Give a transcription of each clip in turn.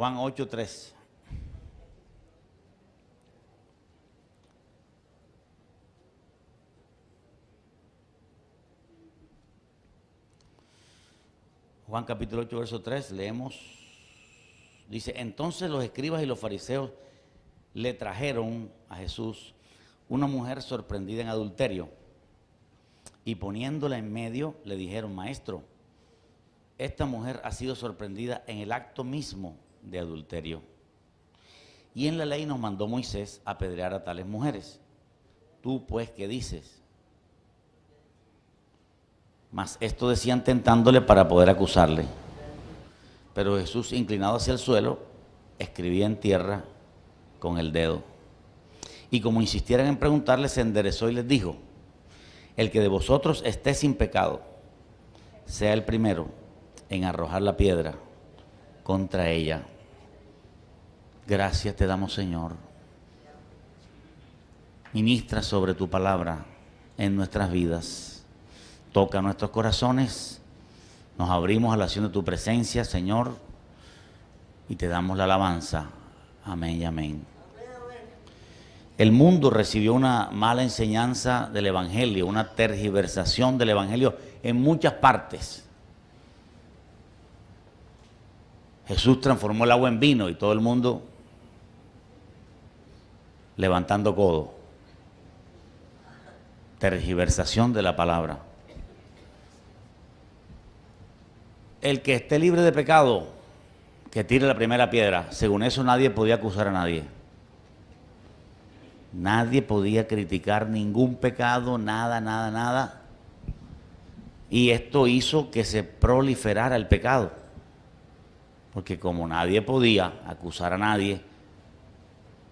Juan 8:3. Juan capítulo 8, verso 3, leemos. Dice, entonces los escribas y los fariseos le trajeron a Jesús una mujer sorprendida en adulterio y poniéndola en medio le dijeron, maestro, esta mujer ha sido sorprendida en el acto mismo de adulterio. Y en la ley nos mandó Moisés apedrear a tales mujeres. Tú pues, ¿qué dices? Mas esto decían tentándole para poder acusarle. Pero Jesús, inclinado hacia el suelo, escribía en tierra con el dedo. Y como insistieran en preguntarle, se enderezó y les dijo, el que de vosotros esté sin pecado, sea el primero en arrojar la piedra contra ella. Gracias te damos, Señor. Ministra sobre tu palabra en nuestras vidas. Toca nuestros corazones, nos abrimos a la acción de tu presencia, Señor, y te damos la alabanza. Amén y amén. El mundo recibió una mala enseñanza del Evangelio, una tergiversación del Evangelio en muchas partes. Jesús transformó el agua en vino y todo el mundo levantando codo. Tergiversación de la palabra. El que esté libre de pecado, que tire la primera piedra. Según eso nadie podía acusar a nadie. Nadie podía criticar ningún pecado, nada. Y esto hizo que se proliferara el pecado. Porque como nadie podía acusar a nadie,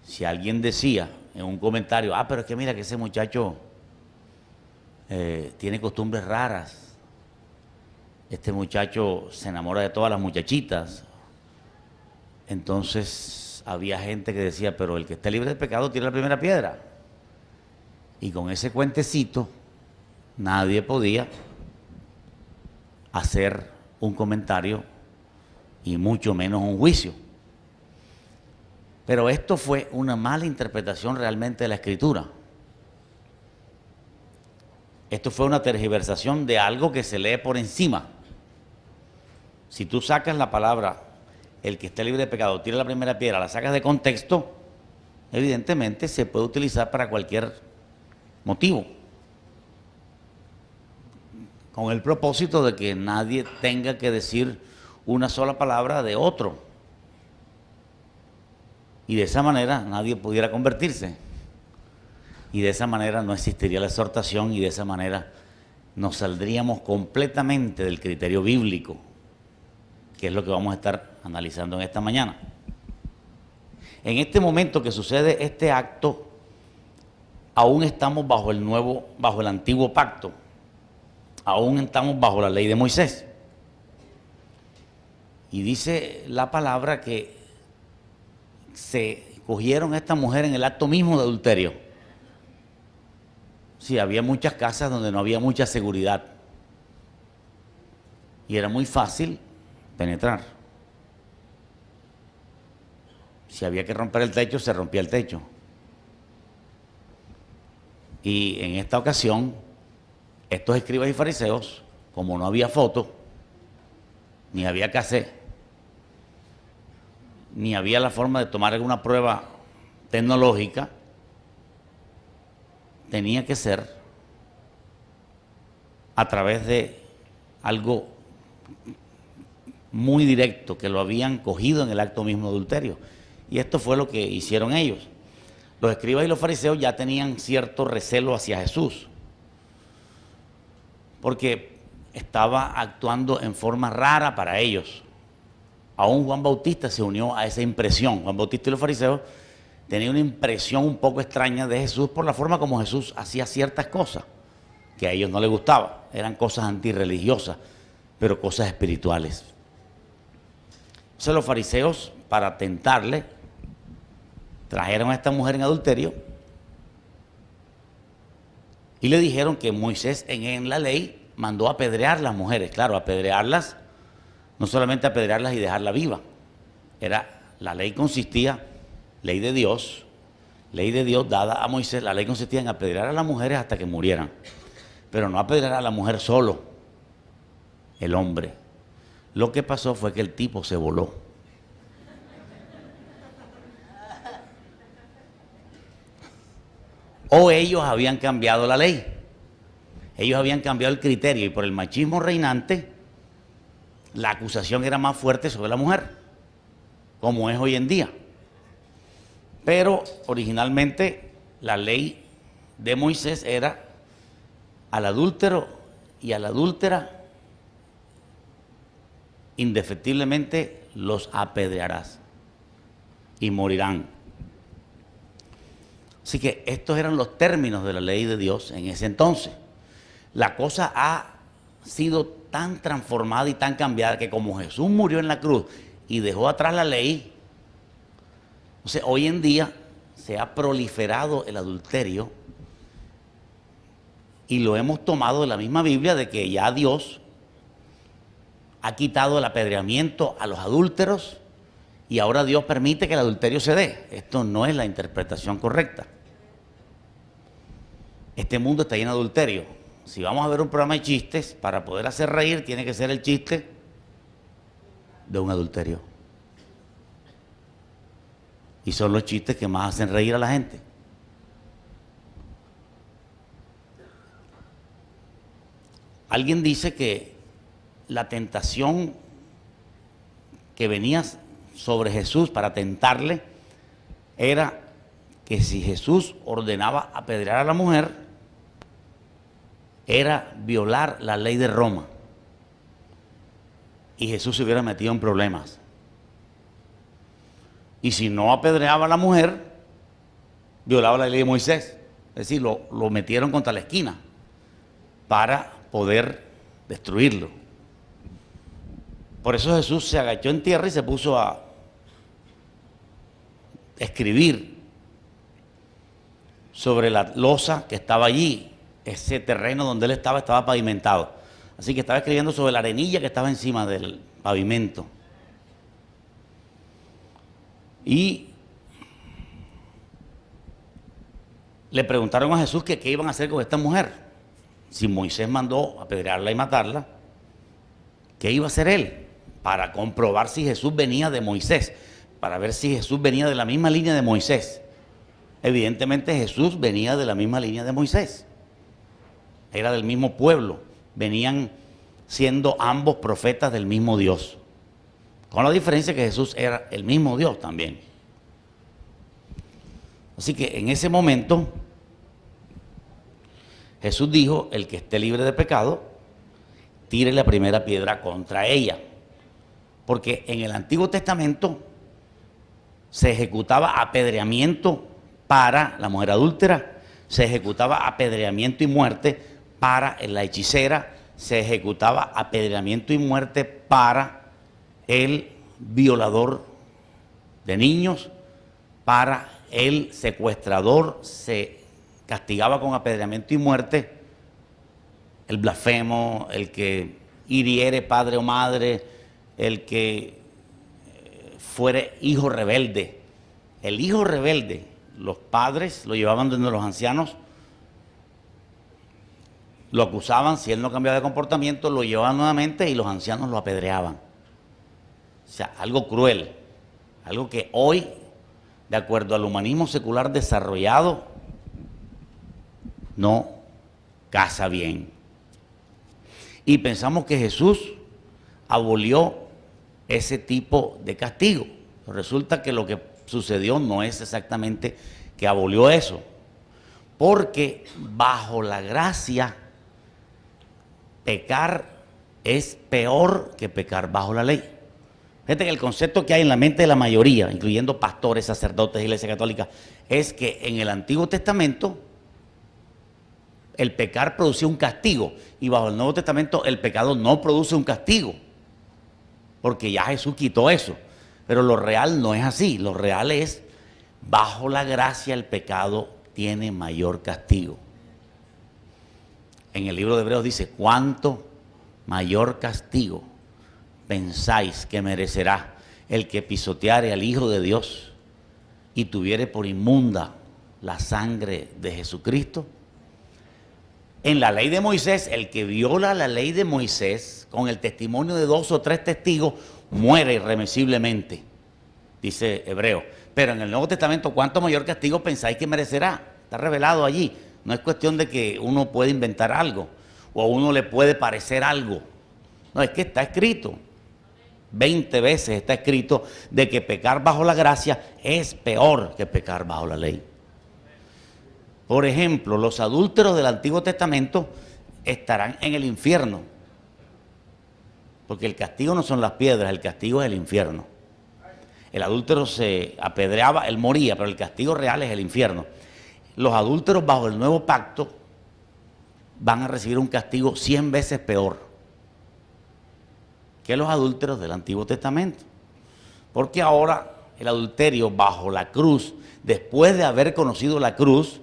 si alguien decía en un comentario, pero es que mira que ese muchacho tiene costumbres raras. Este muchacho se enamora de todas las muchachitas. Entonces había gente que decía, pero el que esté libre de pecado tira la primera piedra. Y con ese cuentecito nadie podía hacer un comentario y mucho menos un juicio. Pero esto fue una mala interpretación realmente de la Escritura. Esto fue una tergiversación de algo que se lee por encima. Si tú sacas la palabra, el que esté libre de pecado, tira la primera piedra, la sacas de contexto, evidentemente se puede utilizar para cualquier motivo. Con el propósito de que nadie tenga que decir una sola palabra de otro. Y de esa manera nadie pudiera convertirse. Y de esa manera no existiría la exhortación y de esa manera nos saldríamos completamente del criterio bíblico, que es lo que vamos a estar analizando en esta mañana. En este momento que sucede este acto, aún estamos bajo el antiguo pacto, aún estamos bajo la ley de Moisés. Y dice la palabra que se cogieron a esta mujer en el acto mismo de adulterio. Sí, había muchas casas donde no había mucha seguridad y era muy fácil penetrar. Si había que romper el techo, se rompía el techo. Y en esta ocasión, estos escribas y fariseos, como no había foto, ni había cassette, ni había la forma de tomar alguna prueba tecnológica, tenía que ser a través de algo muy directo, que lo habían cogido en el acto mismo de adulterio. Y esto fue lo que hicieron ellos. Los escribas y los fariseos ya tenían cierto recelo hacia Jesús, porque estaba actuando en forma rara para ellos. Aún Juan Bautista se unió a esa impresión. Juan Bautista y los fariseos tenían una impresión un poco extraña de Jesús por la forma como Jesús hacía ciertas cosas que a ellos no les gustaban. Eran cosas antirreligiosas, pero cosas espirituales. Entonces los fariseos, para tentarle, trajeron a esta mujer en adulterio y le dijeron que Moisés en la ley mandó apedrear las mujeres. Claro, apedrearlas, no solamente apedrearlas y dejarla viva, era La ley consistía, ley de Dios dada a Moisés, la ley consistía en apedrear a las mujeres hasta que murieran. Pero no apedrear a la mujer solo, el hombre. Lo que pasó fue que el tipo se voló. O ellos habían cambiado la ley. Ellos habían cambiado el criterio y por el machismo reinante, la acusación era más fuerte sobre la mujer, como es hoy en día. Pero originalmente la ley de Moisés era al adúltero y a la adúltera indefectiblemente los apedrearás y morirán. Así que estos eran los términos de la ley de Dios en ese entonces. La cosa ha sido tan transformada y tan cambiada que como Jesús murió en la cruz y dejó atrás la ley, entonces hoy en día se ha proliferado el adulterio y lo hemos tomado de la misma Biblia de que ya Dios ha quitado el apedreamiento a los adúlteros y ahora Dios permite que el adulterio se dé. Esto no es la interpretación correcta. Este mundo está lleno de adulterio. Si vamos a ver un programa de chistes, para poder hacer reír tiene que ser el chiste de un adulterio. Y son los chistes que más hacen reír a la gente. Alguien dice que la tentación que venía sobre Jesús para tentarle era que si Jesús ordenaba apedrear a la mujer, era violar la ley de Roma. Y Jesús se hubiera metido en problemas. Y si no apedreaba a la mujer, violaba la ley de Moisés. Es decir, lo metieron contra la esquina para poder destruirlo. Por eso Jesús se agachó en tierra y se puso a escribir sobre la losa que estaba allí. Ese terreno donde él estaba pavimentado. Así que estaba escribiendo sobre la arenilla que estaba encima del pavimento. Y le preguntaron a Jesús que qué iban a hacer con esta mujer. Si Moisés mandó apedrearla y matarla, ¿qué iba a hacer él? Para comprobar si Jesús venía de Moisés, para ver si Jesús venía de la misma línea de Moisés. Evidentemente Jesús venía de la misma línea de Moisés. Era del mismo pueblo, venían siendo ambos profetas del mismo Dios, con la diferencia que Jesús era el mismo Dios también. Así que en ese momento Jesús dijo: el que esté libre de pecado, tire la primera piedra contra ella, porque en el Antiguo Testamento se ejecutaba apedreamiento para la mujer adúltera, se ejecutaba apedreamiento y muerte para la hechicera, se ejecutaba apedreamiento y muerte para el violador de niños, para el secuestrador, se castigaba con apedreamiento y muerte el blasfemo, el que hiriere padre o madre, el que fuere hijo rebelde. El hijo rebelde, los padres lo llevaban donde los ancianos, lo acusaban, si él no cambiaba de comportamiento, lo llevaban nuevamente y los ancianos lo apedreaban. O sea, algo cruel, algo que hoy, de acuerdo al humanismo secular desarrollado, no casa bien. Y pensamos que Jesús abolió ese tipo de castigo. Resulta que lo que sucedió no es exactamente que abolió eso, porque bajo la gracia, pecar es peor que pecar bajo la ley. Fíjate que el concepto que hay en la mente de la mayoría, incluyendo pastores, sacerdotes, iglesia católica, es que en el Antiguo Testamento el pecar producía un castigo y bajo el Nuevo Testamento el pecado no produce un castigo, porque ya Jesús quitó eso. Pero lo real no es así, lo real es, bajo la gracia el pecado tiene mayor castigo. En el libro de Hebreos dice: ¿cuánto mayor castigo pensáis que merecerá el que pisoteare al Hijo de Dios y tuviere por inmunda la sangre de Jesucristo. En la ley de Moisés, el que viola la ley de Moisés con el testimonio de 2 o 3 testigos muere irremisiblemente, dice Hebreo. Pero en el Nuevo Testamento, ¿cuánto mayor castigo pensáis que merecerá? Está revelado allí. No es cuestión de que uno puede inventar algo o a uno le puede parecer algo. No, es que está escrito. 20 veces está escrito de que pecar bajo la gracia es peor que pecar bajo la ley. Por ejemplo, los adúlteros del Antiguo Testamento estarán en el infierno. Porque el castigo no son las piedras, el castigo es el infierno. El adúltero se apedreaba, él moría, pero el castigo real es el infierno. Los adúlteros bajo el nuevo pacto van a recibir un castigo 100 veces peor que los adúlteros del Antiguo Testamento. Porque ahora el adulterio bajo la cruz, después de haber conocido la cruz,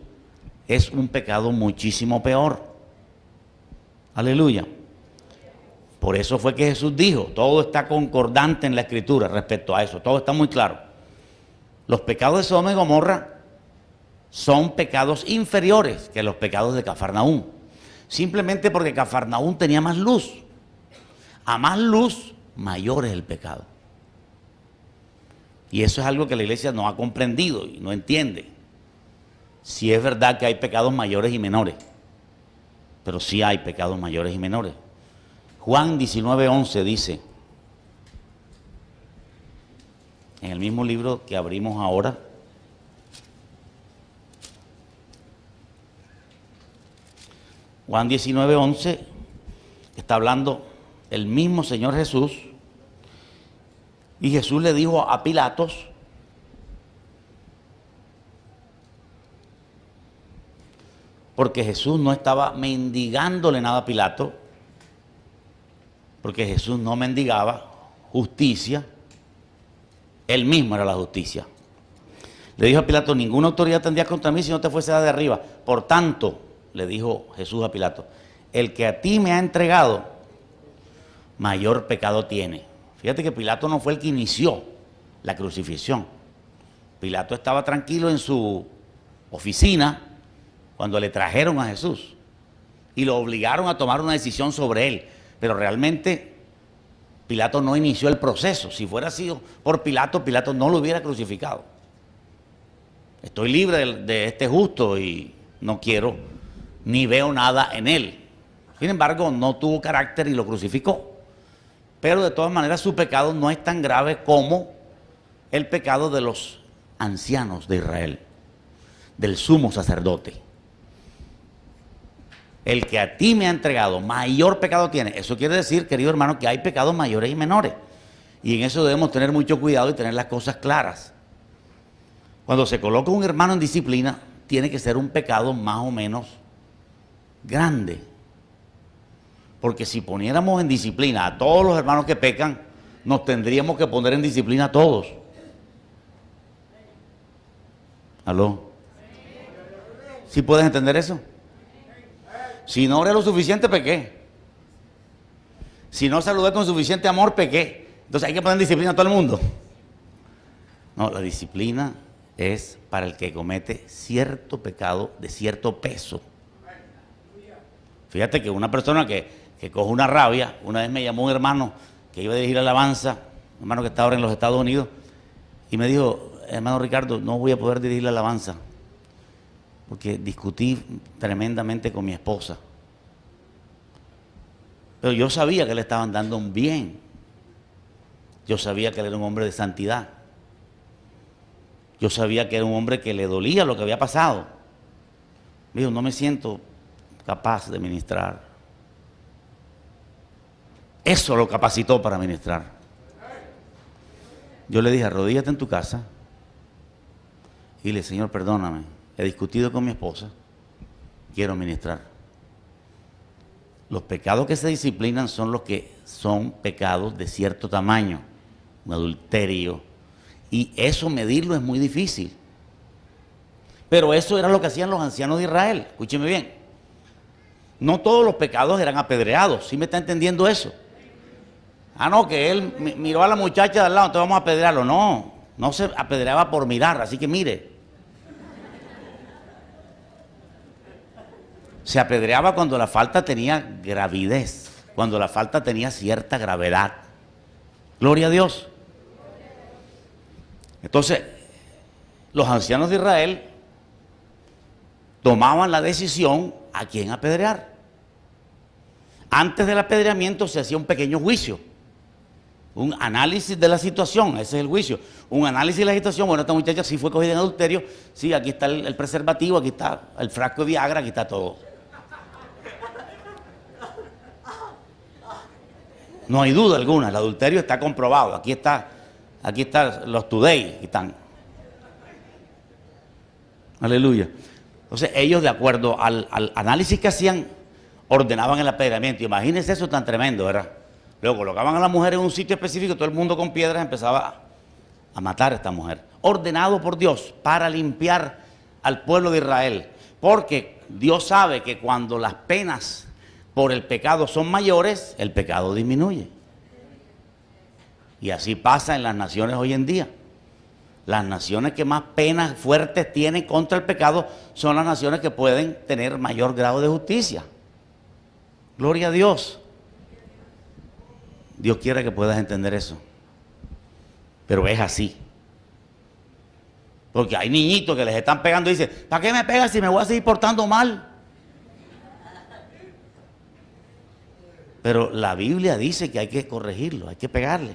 es un pecado muchísimo peor. Aleluya. Por eso fue que Jesús dijo, todo está concordante en la Escritura respecto a eso, todo está muy claro. Los pecados de Sodoma y Gomorra son pecados inferiores que los pecados de Cafarnaúm, simplemente porque Cafarnaúm tenía más luz. A más luz, mayor es el pecado. Y eso es algo que la iglesia no ha comprendido y no entiende. Sí es verdad que hay pecados mayores y menores, pero sí hay pecados mayores y menores. Juan 19:11 dice, en el mismo libro que abrimos ahora, Juan 19:11, está hablando el mismo Señor Jesús, y Jesús le dijo a Pilatos, porque Jesús no estaba mendigándole nada a Pilato, porque Jesús no mendigaba justicia, él mismo era la justicia. Le dijo a Pilato, ninguna autoridad tendrías contra mí si no te fuese de arriba. Por tanto, le dijo Jesús a Pilato, el que a ti me ha entregado, mayor pecado tiene. Fíjate que Pilato no fue el que inició la crucifixión. Pilato estaba tranquilo en su oficina cuando le trajeron a Jesús y lo obligaron a tomar una decisión sobre él. Pero realmente Pilato no inició el proceso. Si fuera sido por Pilato, Pilato no lo hubiera crucificado. Estoy libre de este justo y no quiero ni veo nada en él. Sin embargo, no tuvo carácter y lo crucificó. Pero de todas maneras su pecado no es tan grave como el pecado de los ancianos de Israel, del sumo sacerdote. El que a ti me ha entregado, mayor pecado tiene. Eso quiere decir, querido hermano, que hay pecados mayores y menores. Y en eso debemos tener mucho cuidado y tener las cosas claras. Cuando se coloca un hermano en disciplina, tiene que ser un pecado más o menos grande. Porque si poniéramos en disciplina a todos los hermanos que pecan, nos tendríamos que poner en disciplina a todos. ¿Aló? ¿Sí puedes entender eso? Si no oré lo suficiente, pequé. Si no saludé con suficiente amor, pequé. Entonces hay que poner en disciplina a todo el mundo. No, la disciplina es para el que comete cierto pecado de cierto peso. Fíjate que una persona que coge una rabia, una vez me llamó un hermano que iba a dirigir alabanza, un hermano que está ahora en los Estados Unidos, y me dijo, hermano Ricardo, no voy a poder dirigir la alabanza, porque discutí tremendamente con mi esposa. Pero yo sabía que le estaban dando un bien. Yo sabía que él era un hombre de santidad. Yo sabía que era un hombre que le dolía lo que había pasado. Me dijo, no me siento capaz de ministrar. Eso lo capacitó para ministrar. Yo le dije, arrodíllate en tu casa y dile, Señor, perdóname, he discutido con mi esposa, quiero ministrar. Los pecados que se disciplinan son los que son pecados de cierto tamaño, un adulterio, y eso medirlo es muy difícil. Pero eso era lo que hacían los ancianos de Israel, escúcheme bien. No todos los pecados eran apedreados, ¿sí me está entendiendo eso? Ah, no, que él miró a la muchacha de al lado, entonces vamos a apedrearlo. No, no se apedreaba por mirar, así que mire. Se apedreaba cuando la falta tenía gravidez, cuando la falta tenía cierta gravedad. Gloria a Dios. Entonces, los ancianos de Israel tomaban la decisión a quién apedrear. Antes del apedreamiento se hacía un pequeño juicio, un análisis de la situación, ese es el juicio, un análisis de la situación. Bueno, esta muchacha sí fue cogida en adulterio, sí, aquí está el preservativo, aquí está el frasco de Viagra, aquí está todo. No hay duda alguna, el adulterio está comprobado, aquí está los today, aquí están. Aleluya. Entonces ellos, de acuerdo al análisis que hacían, ordenaban el apedreamiento. Imagínense eso tan tremendo, ¿verdad? Luego colocaban a la mujer en un sitio específico, todo el mundo con piedras empezaba a matar a esta mujer. Ordenado por Dios para limpiar al pueblo de Israel. Porque Dios sabe que cuando las penas por el pecado son mayores, el pecado disminuye. Y así pasa en las naciones hoy en día. Las naciones que más penas fuertes tienen contra el pecado son las naciones que pueden tener mayor grado de justicia. Gloria a Dios. Dios quiere que puedas entender eso. Pero es así. Porque hay niñitos que les están pegando y dicen, ¿para qué me pegas si me voy a seguir portando mal? Pero la Biblia dice que hay que corregirlo, hay que pegarle.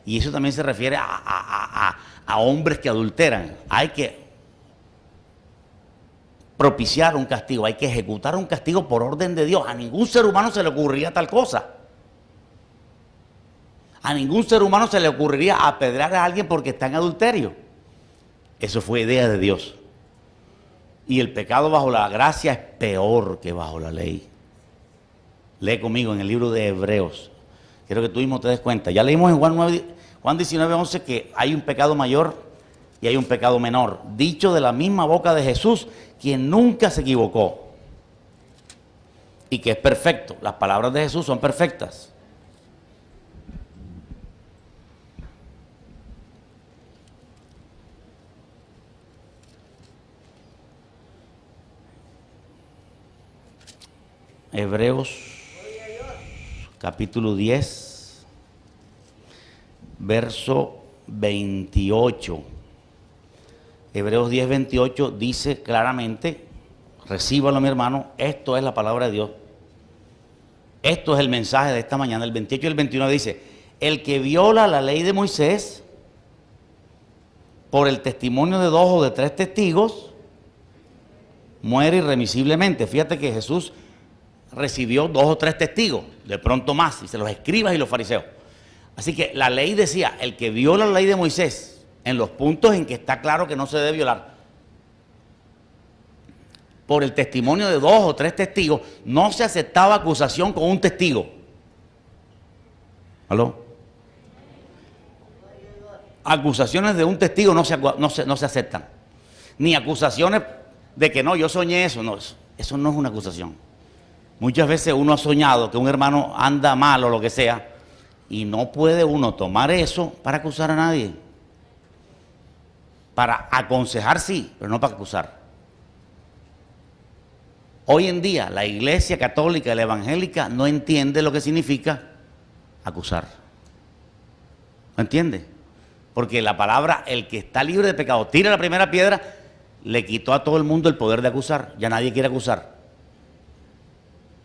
Y eso también se refiere a hombres que adulteran. Hay que propiciar un castigo, hay que ejecutar un castigo por orden de Dios. A ningún ser humano se le ocurriría tal cosa. A ningún ser humano se le ocurriría apedrear a alguien porque está en adulterio. Eso fue idea de Dios. Y el pecado bajo la gracia es peor que bajo la ley. Lee conmigo en el libro de Hebreos. Quiero que tú mismo te des cuenta. Ya leímos en Juan 19:11 que hay un pecado mayor y hay un pecado menor. Dicho de la misma boca de Jesús, quien nunca se equivocó. Y que es perfecto. Las palabras de Jesús son perfectas. Hebreos capítulo 10, verso 28. Hebreos 10, 28 dice claramente, recíbalo mi hermano, esto es la palabra de Dios. Esto es el mensaje de esta mañana. El 28 y el 29 dice, el que viola la ley de Moisés por el testimonio de 2 o de 3 testigos, muere irremisiblemente. Fíjate que Jesús recibió 2 o 3 testigos, de pronto más, dice los escribas y los fariseos. Así que la ley decía, el que viola la ley de Moisés, en los puntos en que está claro que no se debe violar, por el testimonio de 2 o 3 testigos, no se aceptaba acusación con un testigo. ¿Aló? Acusaciones de un testigo no se aceptan. Ni acusaciones de que no, yo soñé eso. No, eso no es una acusación. Muchas veces uno ha soñado que un hermano anda mal o lo que sea, y no puede uno tomar eso para acusar a nadie. Para aconsejar sí, pero no para acusar. Hoy en día la Iglesia católica y la evangélica no entiende lo que significa acusar. ¿No entiende? Porque la palabra, el que está libre de pecado, tira la primera piedra, le quitó a todo el mundo el poder de acusar. Ya nadie quiere acusar.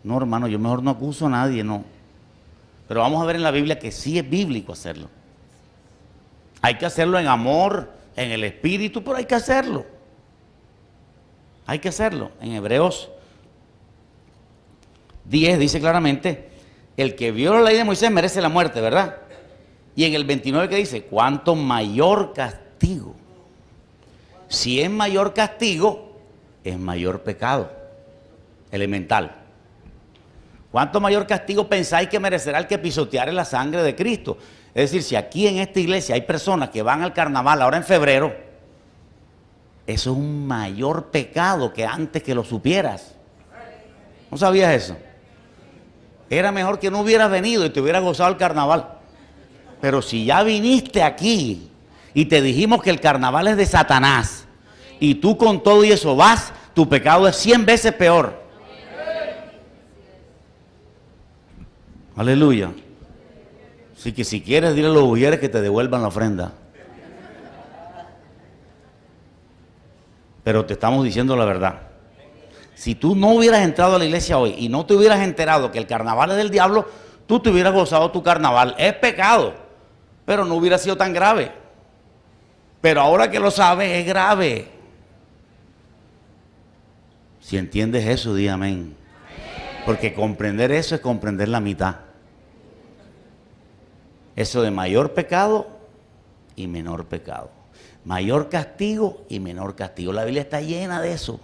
No, hermano, yo mejor no acuso a nadie, no. Pero vamos a ver en la Biblia que sí es bíblico hacerlo. Hay que hacerlo en amor, en el espíritu, pero hay que hacerlo. Hay que hacerlo. En Hebreos 10 dice claramente, el que viola la ley de Moisés merece la muerte, ¿verdad? Y en el 29 que dice, cuánto mayor castigo. Si es mayor castigo, es mayor pecado. Elemental. ¿Cuánto mayor castigo pensáis que merecerá el que pisoteare la sangre de Cristo? Es decir, si aquí en esta iglesia hay personas que van al carnaval ahora en febrero, eso es un mayor pecado que antes que lo supieras. ¿No sabías eso? Era mejor que no hubieras venido y te hubieras gozado el carnaval. Pero si ya viniste aquí y te dijimos que el carnaval es de Satanás y tú con todo y eso vas, tu pecado es 100 veces peor. Aleluya. Así que si quieres, dile a los ujieres que te devuelvan la ofrenda. Pero te estamos diciendo la verdad. Si tú no hubieras entrado a la iglesia hoy y no te hubieras enterado que el carnaval es del diablo, tú te hubieras gozado tu carnaval. Es pecado, pero no hubiera sido tan grave. Pero ahora que lo sabes, es grave. Si entiendes eso, di amén. Porque comprender eso es comprender la mitad. Eso de mayor pecado y menor pecado. Mayor castigo y menor castigo. La Biblia está llena de eso.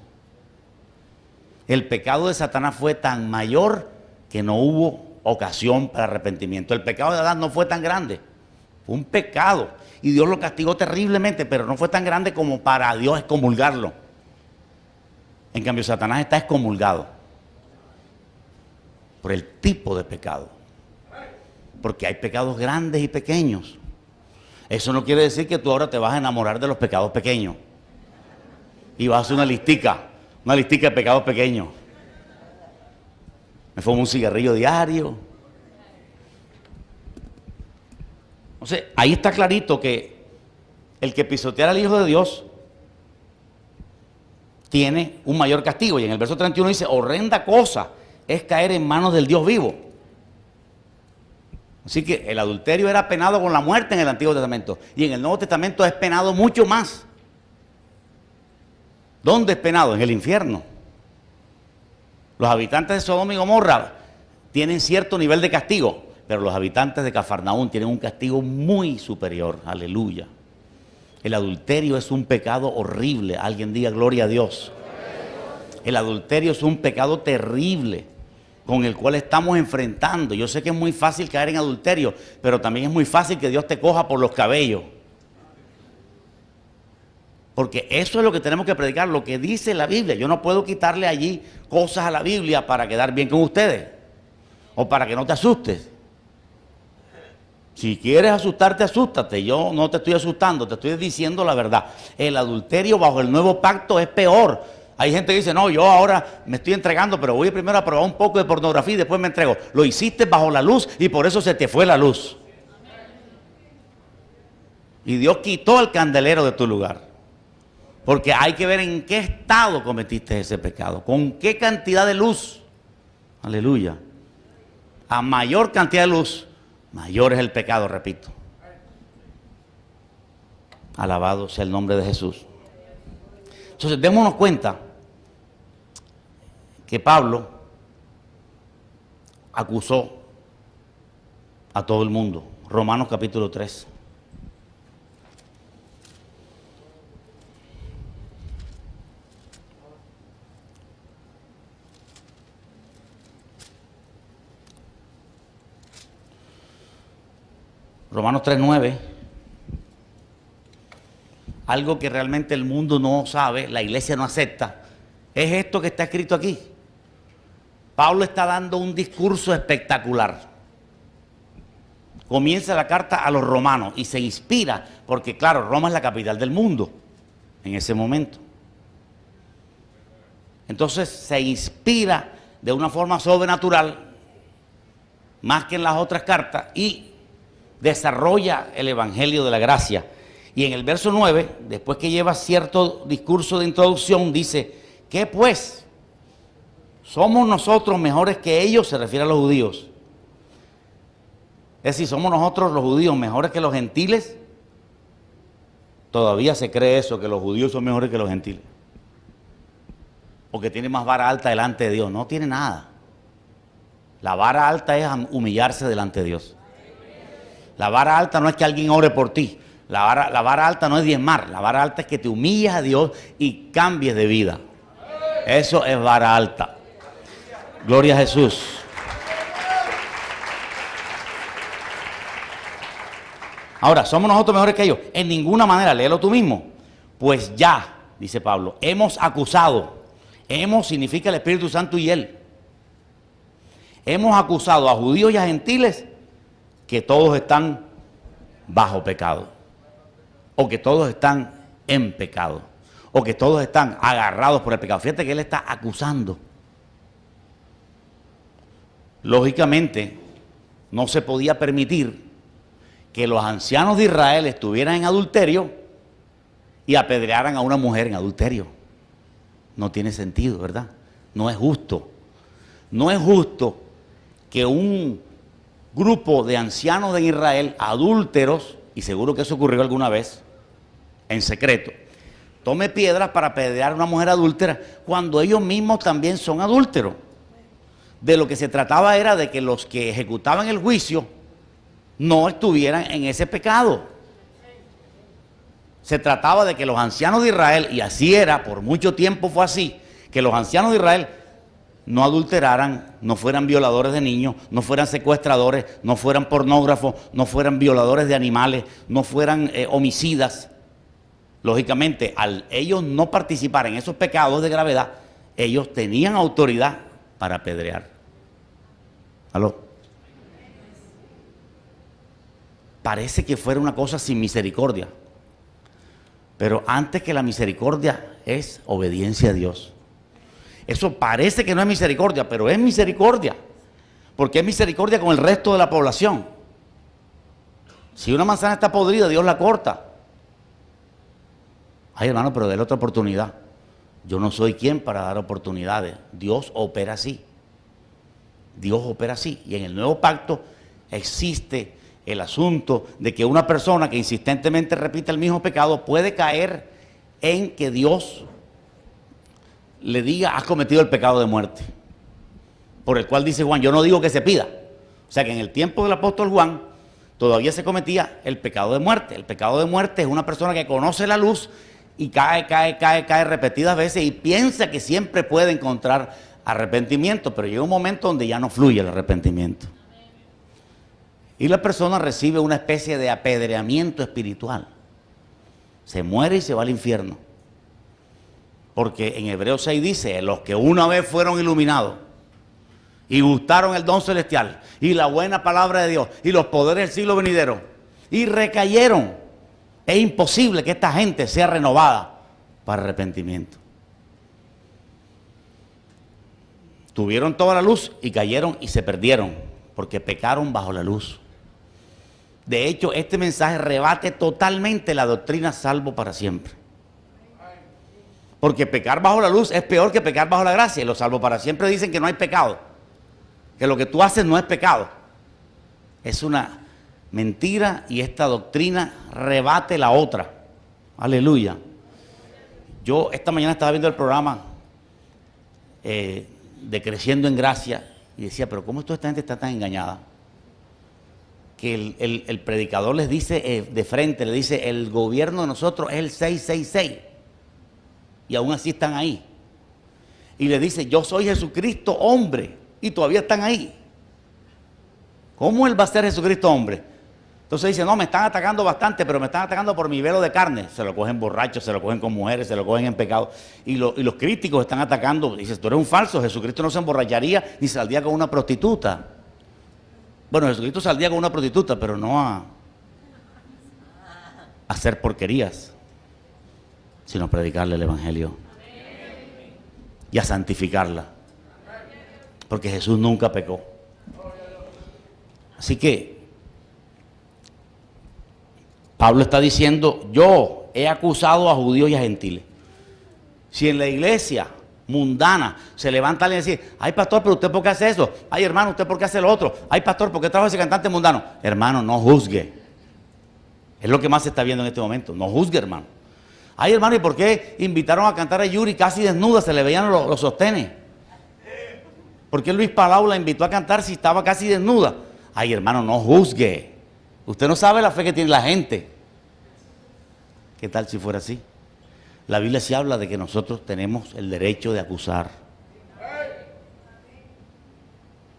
El pecado de Satanás fue tan mayor que no hubo ocasión para arrepentimiento. El pecado de Adán no fue tan grande. Fue un pecado. Y Dios lo castigó terriblemente, pero no fue tan grande como para Dios excomulgarlo. En cambio, Satanás está excomulgado por el tipo de pecado. Porque hay pecados grandes y pequeños. Eso no quiere decir que tú ahora te vas a enamorar de los pecados pequeños. Y vas a hacer una listica de pecados pequeños. Me fumo un cigarrillo diario. Entonces, ahí está clarito que el que pisoteara al Hijo de Dios tiene un mayor castigo. Y en el verso 31 dice, horrenda cosa es caer en manos del Dios vivo. Así que el adulterio era penado con la muerte en el Antiguo Testamento. Y en el Nuevo Testamento es penado mucho más. ¿Dónde es penado? En el infierno. Los habitantes de Sodoma y Gomorra tienen cierto nivel de castigo, pero los habitantes de Cafarnaún tienen un castigo muy superior. Aleluya. El adulterio es un pecado horrible. Alguien diga gloria a Dios. El adulterio es un pecado terrible con el cual estamos enfrentando. Yo sé que es muy fácil caer en adulterio, pero también es muy fácil que Dios te coja por los cabellos. Porque eso es lo que tenemos que predicar, lo que dice la Biblia. Yo no puedo quitarle allí cosas a la Biblia para quedar bien con ustedes o para que no te asustes. Si quieres asustarte, asústate. Yo no te estoy asustando, te estoy diciendo la verdad. El adulterio bajo el nuevo pacto es peor. Hay gente que dice, no, yo ahora me estoy entregando, pero voy primero a probar un poco de pornografía y después me entrego. Lo hiciste bajo la luz y por eso se te fue la luz. Y Dios quitó el candelero de tu lugar. Porque hay que ver en qué estado cometiste ese pecado, con qué cantidad de luz. Aleluya. A mayor cantidad de luz, mayor es el pecado, repito. Alabado sea el nombre de Jesús. Entonces, démonos cuenta que Pablo acusó a todo el mundo. Romanos capítulo 3. Romanos 3:9, algo que realmente el mundo no sabe, la iglesia no acepta, es esto que está escrito aquí. Pablo está dando un discurso espectacular. Comienza la carta a los romanos y se inspira, porque claro, Roma es la capital del mundo en ese momento. Entonces se inspira de una forma sobrenatural, más que en las otras cartas, y desarrolla el evangelio de la gracia. Y en el verso 9, después que lleva cierto discurso de introducción, dice, ¿qué pues? ¿Somos nosotros mejores que ellos? Se refiere a los judíos. Es decir, ¿somos nosotros los judíos mejores que los gentiles? Todavía se cree eso, que los judíos son mejores que los gentiles. Porque tienen más vara alta delante de Dios. No tiene nada. La vara alta es humillarse delante de Dios. La vara alta no es que alguien ore por ti. La vara alta no es diezmar. La vara alta es que te humilles a Dios y cambies de vida. Eso es vara alta. Gloria a Jesús. Ahora, ¿somos nosotros mejores que ellos? En ninguna manera, léelo tú mismo. Pues ya, dice Pablo, hemos acusado. Hemos significa el Espíritu Santo y Él. Hemos acusado a judíos y a gentiles que todos están bajo pecado, o que todos están en pecado, o que todos están agarrados por el pecado. Fíjate que él está acusando. Lógicamente, no se podía permitir que los ancianos de Israel estuvieran en adulterio y apedrearan a una mujer en adulterio. No tiene sentido, ¿verdad? No es justo. No es justo que un grupo de ancianos de Israel, adúlteros, y seguro que eso ocurrió alguna vez, en secreto, tome piedras para apedrear a una mujer adúltera cuando ellos mismos también son adúlteros. De lo que se trataba era de que los que ejecutaban el juicio no estuvieran en ese pecado. Se trataba de que los ancianos de Israel, y así era, por mucho tiempo fue así, que los ancianos de Israel no adulteraran, no fueran violadores de niños, no fueran secuestradores, no fueran pornógrafos, no fueran violadores de animales, no fueran homicidas. Lógicamente, al ellos no participar en esos pecados de gravedad, ellos tenían autoridad para apedrear. ¿Aló? Parece que fuera una cosa sin misericordia, pero antes que la misericordia es obediencia a Dios. Eso parece que no es misericordia, pero es misericordia, porque es misericordia con el resto de la población. Si una manzana está podrida, Dios la corta. Ay, hermano, pero déle otra oportunidad. Yo no soy quien para dar oportunidades. Dios opera así. Dios opera así. Y en el nuevo pacto existe el asunto de que una persona que insistentemente repite el mismo pecado puede caer en que Dios le diga: has cometido el pecado de muerte. Por el cual dice Juan: yo no digo que se pida. O sea que en el tiempo del apóstol Juan todavía se cometía el pecado de muerte. El pecado de muerte es una persona que conoce la luz y cae repetidas veces y piensa que siempre puede encontrar arrepentimiento, pero llega un momento donde ya no fluye el arrepentimiento. Y la persona recibe una especie de apedreamiento espiritual. Se muere y se va al infierno. Porque en Hebreos 6 dice: los que una vez fueron iluminados y gustaron el don celestial y la buena palabra de Dios y los poderes del siglo venidero y recayeron. Es imposible que esta gente sea renovada para arrepentimiento. Tuvieron toda la luz y cayeron y se perdieron porque pecaron bajo la luz. De hecho, este mensaje rebate totalmente la doctrina salvo para siempre. Porque pecar bajo la luz es peor que pecar bajo la gracia. Y los salvos para siempre dicen que no hay pecado, que lo que tú haces no es pecado. Es una mentira, y esta doctrina rebate la otra. Aleluya. Yo esta mañana estaba viendo el programa de Creciendo en Gracia y decía: pero ¿cómo toda esta gente está tan engañada? Que el predicador les dice de frente, le dice: el gobierno de nosotros es el 666, y aún así están ahí. Y le dice: yo soy Jesucristo hombre, y todavía están ahí. ¿Cómo él va a ser Jesucristo hombre? Entonces dice: no, me están atacando bastante, pero me están atacando por mi velo de carne. Se lo cogen borrachos, se lo cogen con mujeres, se lo cogen en pecado. Y los críticos están atacando. Dice: tú eres un falso, Jesucristo no se emborracharía ni saldría con una prostituta. Bueno, Jesucristo saldría con una prostituta, pero no a hacer porquerías, sino a predicarle el evangelio y a santificarla, porque Jesús nunca pecó. Así que Pablo está diciendo: yo he acusado a judíos y a gentiles. Si en la iglesia mundana se levanta alguien y dice: ay, pastor, pero usted ¿por qué hace eso? Ay, hermano, ¿usted por qué hace lo otro? Ay, pastor, ¿por qué trabaja ese cantante mundano? Hermano, no juzgue. Es lo que más se está viendo en este momento. No juzgue, hermano. Ay, hermano, ¿y por qué invitaron a cantar a Yuri casi desnuda? Se le veían los sostenes. ¿Por qué Luis Palau la invitó a cantar si estaba casi desnuda? Ay, hermano, no juzgue. Usted no sabe la fe que tiene la gente. ¿Qué tal si fuera así? La Biblia sí habla de que nosotros tenemos el derecho de acusar.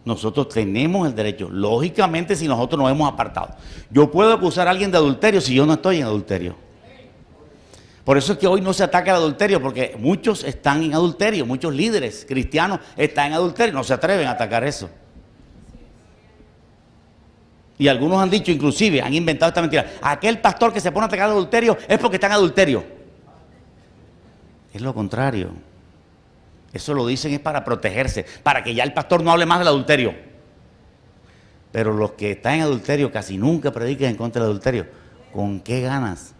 Nosotros tenemos el derecho. Lógicamente, si nosotros nos hemos apartado. Yo puedo acusar a alguien de adulterio si yo no estoy en adulterio. Por eso es que hoy no se ataca el adulterio, porque muchos están en adulterio. Muchos líderes cristianos están en adulterio. No se atreven a atacar eso. Y algunos han dicho, inclusive, han inventado esta mentira. Aquel pastor que se pone a atacar el adulterio es porque está en adulterio. Es lo contrario. Eso lo dicen es para protegerse, para que ya el pastor no hable más del adulterio. Pero los que están en adulterio casi nunca predican en contra del adulterio. ¿Con qué ganas?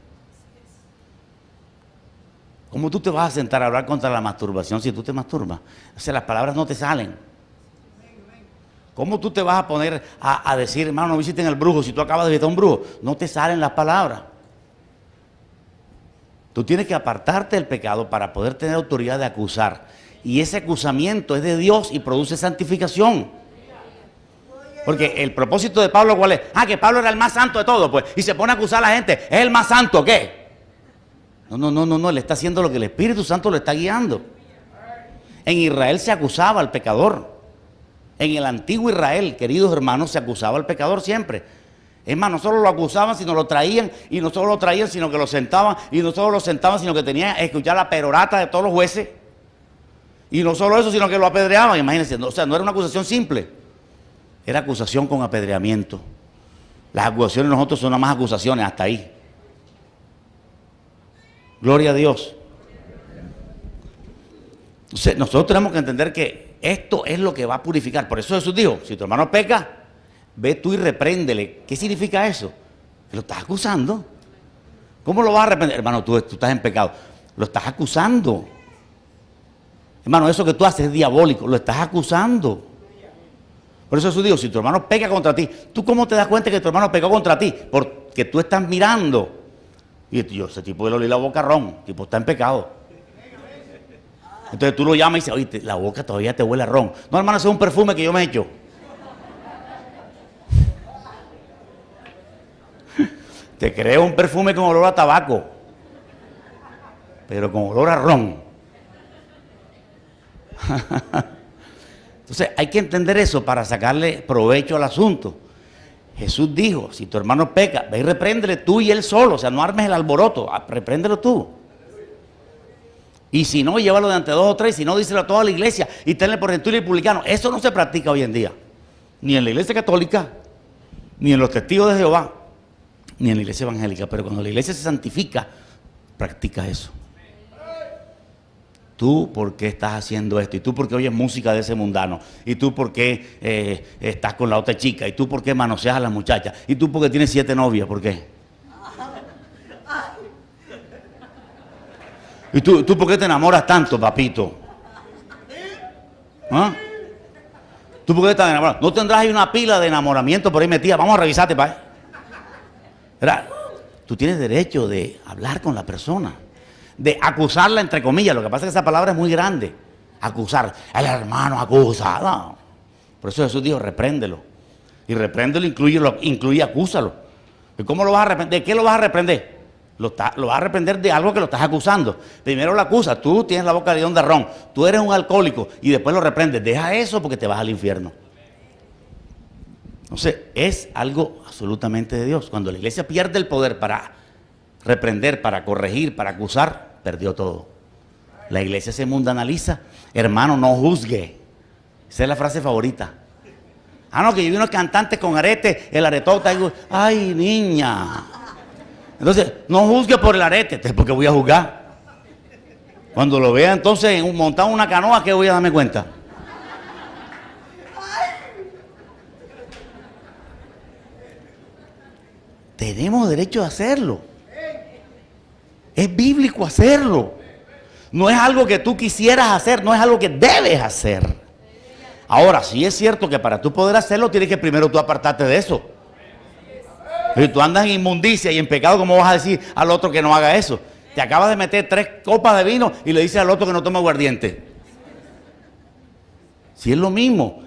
¿Cómo tú te vas a sentar a hablar contra la masturbación si tú te masturbas? O sea, las palabras no te salen. ¿Cómo tú te vas a poner a decir, hermano, no visiten al brujo si tú acabas de visitar a un brujo? No te salen las palabras. Tú tienes que apartarte del pecado para poder tener autoridad de acusar. Y ese acusamiento es de Dios y produce santificación. Porque el propósito de Pablo, ¿cuál es? Que Pablo era el más santo de todos, pues. Y se pone a acusar a la gente. ¿Es el más santo qué? No, él está haciendo lo que el Espíritu Santo lo está guiando. En Israel se acusaba al pecador. En el antiguo Israel, queridos hermanos, se acusaba al pecador siempre. Es más, no solo lo acusaban, sino lo traían, y no solo lo traían, sino que lo sentaban, y no solo lo sentaban, sino que tenían que escuchar la perorata de todos los jueces. Y no solo eso, sino que lo apedreaban, imagínense. O sea, no era una acusación simple, era acusación con apedreamiento. Las acusaciones de nosotros son nada más acusaciones, hasta ahí. Gloria a Dios. Entonces, nosotros tenemos que entender que esto es lo que va a purificar. Por eso Jesús dijo, si tu hermano peca, ve tú y repréndele. ¿Qué significa eso? Que lo estás acusando. ¿Cómo lo vas a reprender? Hermano, tú estás en pecado. Lo estás acusando. Hermano, eso que tú haces es diabólico. Lo estás acusando. Por eso Jesús dijo, si tu hermano peca contra ti, ¿tú cómo te das cuenta que tu hermano pecó contra ti? Porque tú estás mirando. Y yo, ese tipo le olí la boca ron, el tipo está en pecado. Entonces tú lo llamas y dices, oye, la boca todavía te huele a ron. No, hermano, ese es un perfume que yo me echo. Te creo un perfume con olor a tabaco, pero con olor a ron. Entonces hay que entender eso para sacarle provecho al asunto. Jesús dijo, si tu hermano peca, ve y repréndele tú y él solo, o sea, no armes el alboroto, repréndelo tú. Y si no, llévalo de ante 2 o 3, si no, díselo a toda la iglesia y tenle por gentil y publicano. Eso no se practica hoy en día, ni en la iglesia católica, ni en los testigos de Jehová, ni en la iglesia evangélica, pero cuando la iglesia se santifica, practica eso. Tú, ¿por qué estás haciendo esto? Y tú, ¿por qué oyes música de ese mundano? Y tú, ¿por qué estás con la otra chica? Y tú, ¿por qué manoseas a la muchacha? Y tú, ¿por qué tienes 7 novias? ¿Por qué? ¿Y tú, por qué te enamoras tanto, papito? ¿Ah? ¿Tú por qué estás enamorado? ¿No tendrás ahí una pila de enamoramiento por ahí metida? Vamos a revisarte, pa' ¿verdad? Tú tienes derecho de hablar con la persona, de acusarla, entre comillas. Lo que pasa es que esa palabra es muy grande. Acusar. El hermano acusa. No. Por eso Jesús dijo, repréndelo. Y repréndelo incluye acúsalo. ¿Y cómo lo vas a reprender? ¿De qué lo vas a reprender? Lo vas a reprender de algo que lo estás acusando. Primero lo acusas. Tú tienes la boca de león de ron. Tú eres un alcohólico. Y después lo reprendes. Deja eso porque te vas al infierno. Entonces, es algo absolutamente de Dios. Cuando la iglesia pierde el poder para reprender, para corregir, para acusar, perdió todo. La iglesia se mundanaliza. Hermano, no juzgue. Esa es la frase favorita. No, que yo vi unos cantantes con arete, el aretota. Ay, niña. Entonces, no juzgue por el arete, porque voy a juzgar. Cuando lo vea entonces montado en una canoa, ¿qué voy a darme cuenta? Tenemos derecho a hacerlo. Es bíblico hacerlo. No es algo que tú quisieras hacer, no es algo que debes hacer. Ahora, sí es cierto que para tú poder hacerlo, tienes que primero tú apartarte de eso. Si tú andas en inmundicia y en pecado, ¿cómo vas a decir al otro que no haga eso? Te acabas de meter 3 copas de vino y le dices al otro que no tome aguardiente. Si es lo mismo.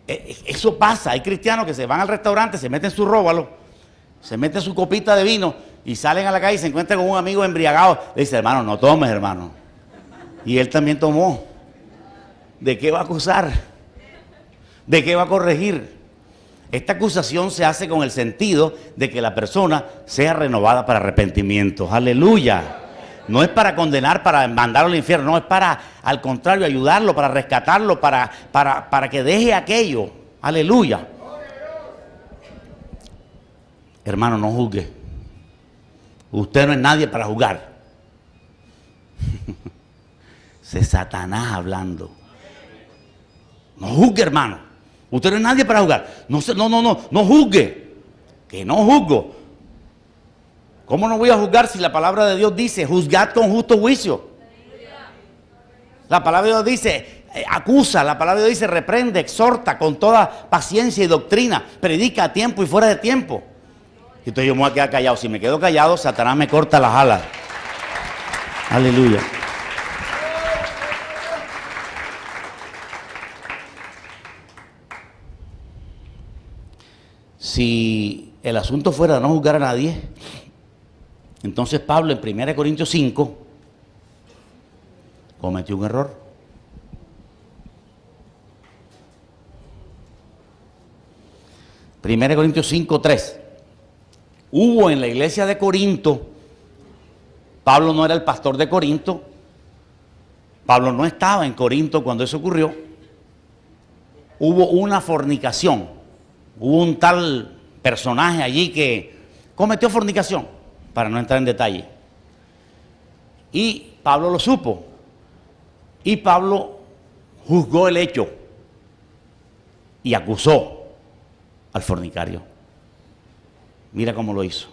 Eso pasa. Hay cristianos que se van al restaurante, se meten su róbalo, se meten su copita de vino y salen a la calle y se encuentran con un amigo embriagado. Le dice, hermano, no tomes, hermano. Y él también tomó. ¿De qué va a acusar? ¿De qué va a corregir? Esta acusación se hace con el sentido de que la persona sea renovada para arrepentimiento. ¡Aleluya! No es para condenar, para mandarlo al infierno. No, es para, al contrario, ayudarlo, para rescatarlo, para que deje aquello. ¡Aleluya! Hermano, no juzgue. Usted no es nadie para juzgar. Es Satanás hablando. No juzgue, hermano. Usted no es nadie para juzgar. No juzgue. Que no juzgo. ¿Cómo no voy a juzgar si la palabra de Dios dice, juzgad con justo juicio? La palabra de Dios dice, acusa, la palabra de Dios dice, reprende, exhorta con toda paciencia y doctrina, predica a tiempo y fuera de tiempo. Y entonces yo me voy a quedar callado. Si me quedo callado, Satanás me corta las alas. Aleluya. Si el asunto fuera de no juzgar a nadie, entonces Pablo en 1 Corintios 5 cometió un error. 1 Corintios 5:3. Hubo en la iglesia de Corinto, Pablo no era el pastor de Corinto, Pablo no estaba en Corinto cuando eso ocurrió. Hubo una fornicación, hubo un tal personaje allí que cometió fornicación, para no entrar en detalle. Y Pablo lo supo. Y Pablo juzgó el hecho y acusó al fornicario. Mira cómo lo hizo.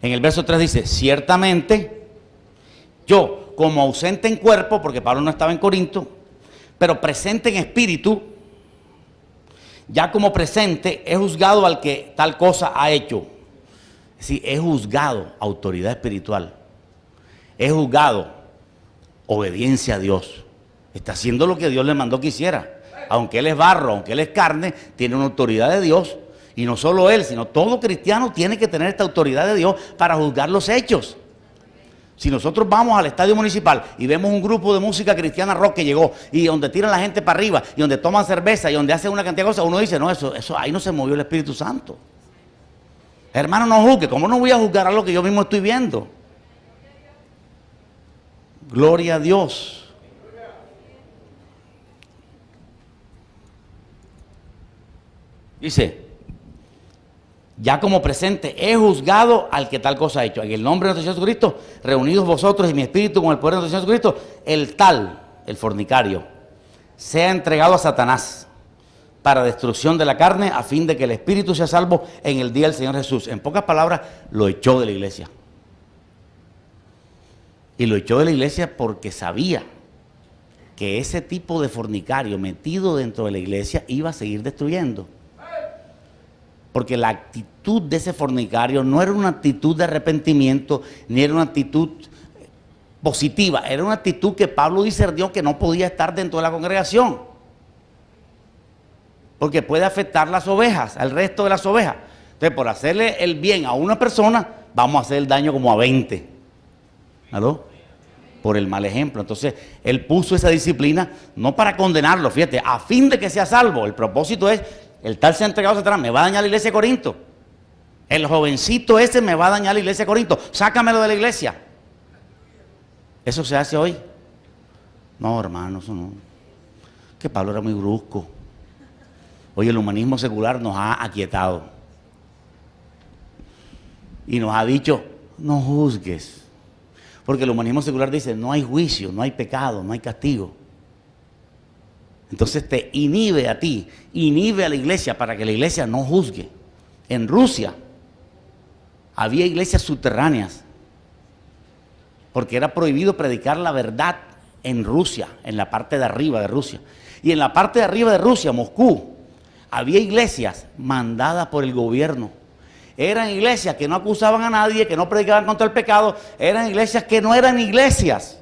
En el verso 3 dice, ciertamente yo, como ausente en cuerpo, porque Pablo no estaba en Corinto, pero presente en espíritu, ya como presente, he juzgado al que tal cosa ha hecho. Sí, he juzgado autoridad espiritual. He juzgado obediencia a Dios. Está haciendo lo que Dios le mandó que hiciera. Aunque él es barro, aunque él es carne, tiene una autoridad de Dios. Y no solo él, sino todo cristiano tiene que tener esta autoridad de Dios para juzgar los hechos. Si nosotros vamos al estadio municipal y vemos un grupo de música cristiana rock que llegó y donde tiran la gente para arriba y donde toman cerveza y donde hacen una cantidad de cosas, uno dice, no, eso ahí no se movió el Espíritu Santo. Hermano, no juzgue. ¿Cómo no voy a juzgar a lo que yo mismo estoy viendo? Gloria a Dios. Dice, ya como presente he juzgado al que tal cosa ha hecho. En el nombre de nuestro Señor Jesucristo, reunidos vosotros y mi espíritu con el poder de nuestro Señor Jesucristo, el tal, el fornicario, sea entregado a Satanás para destrucción de la carne, a fin de que el espíritu sea salvo en el día del Señor Jesús. En pocas palabras, lo echó de la iglesia. Y lo echó de la iglesia porque sabía que ese tipo de fornicario metido dentro de la iglesia iba a seguir destruyendo. Porque la actitud de ese fornicario no era una actitud de arrepentimiento, ni era una actitud positiva, era una actitud que Pablo discernió que no podía estar dentro de la congregación. Porque puede afectar las ovejas, al resto de las ovejas. Entonces, por hacerle el bien a una persona, vamos a hacer el daño como a 20. ¿Aló? Por el mal ejemplo. Entonces, él puso esa disciplina no para condenarlo, fíjate, a fin de que sea salvo. El propósito es, el tal se ha entregado a Satanás, me va a dañar la iglesia de Corinto. El jovencito ese me va a dañar la iglesia de Corinto. Sácamelo de la iglesia. ¿Eso se hace hoy? No, hermano, eso no. Que Pablo era muy brusco. Hoy el humanismo secular nos ha aquietado. Y nos ha dicho, no juzgues. Porque el humanismo secular dice, no hay juicio, no hay pecado, no hay castigo. Entonces te inhibe a ti, inhibe a la iglesia para que la iglesia no juzgue. En Rusia había iglesias subterráneas porque era prohibido predicar la verdad en Rusia, en la parte de arriba de Rusia. Y en la parte de arriba de Rusia, Moscú, había iglesias mandadas por el gobierno. Eran iglesias que no acusaban a nadie, que no predicaban contra el pecado. Eran iglesias que no eran iglesias.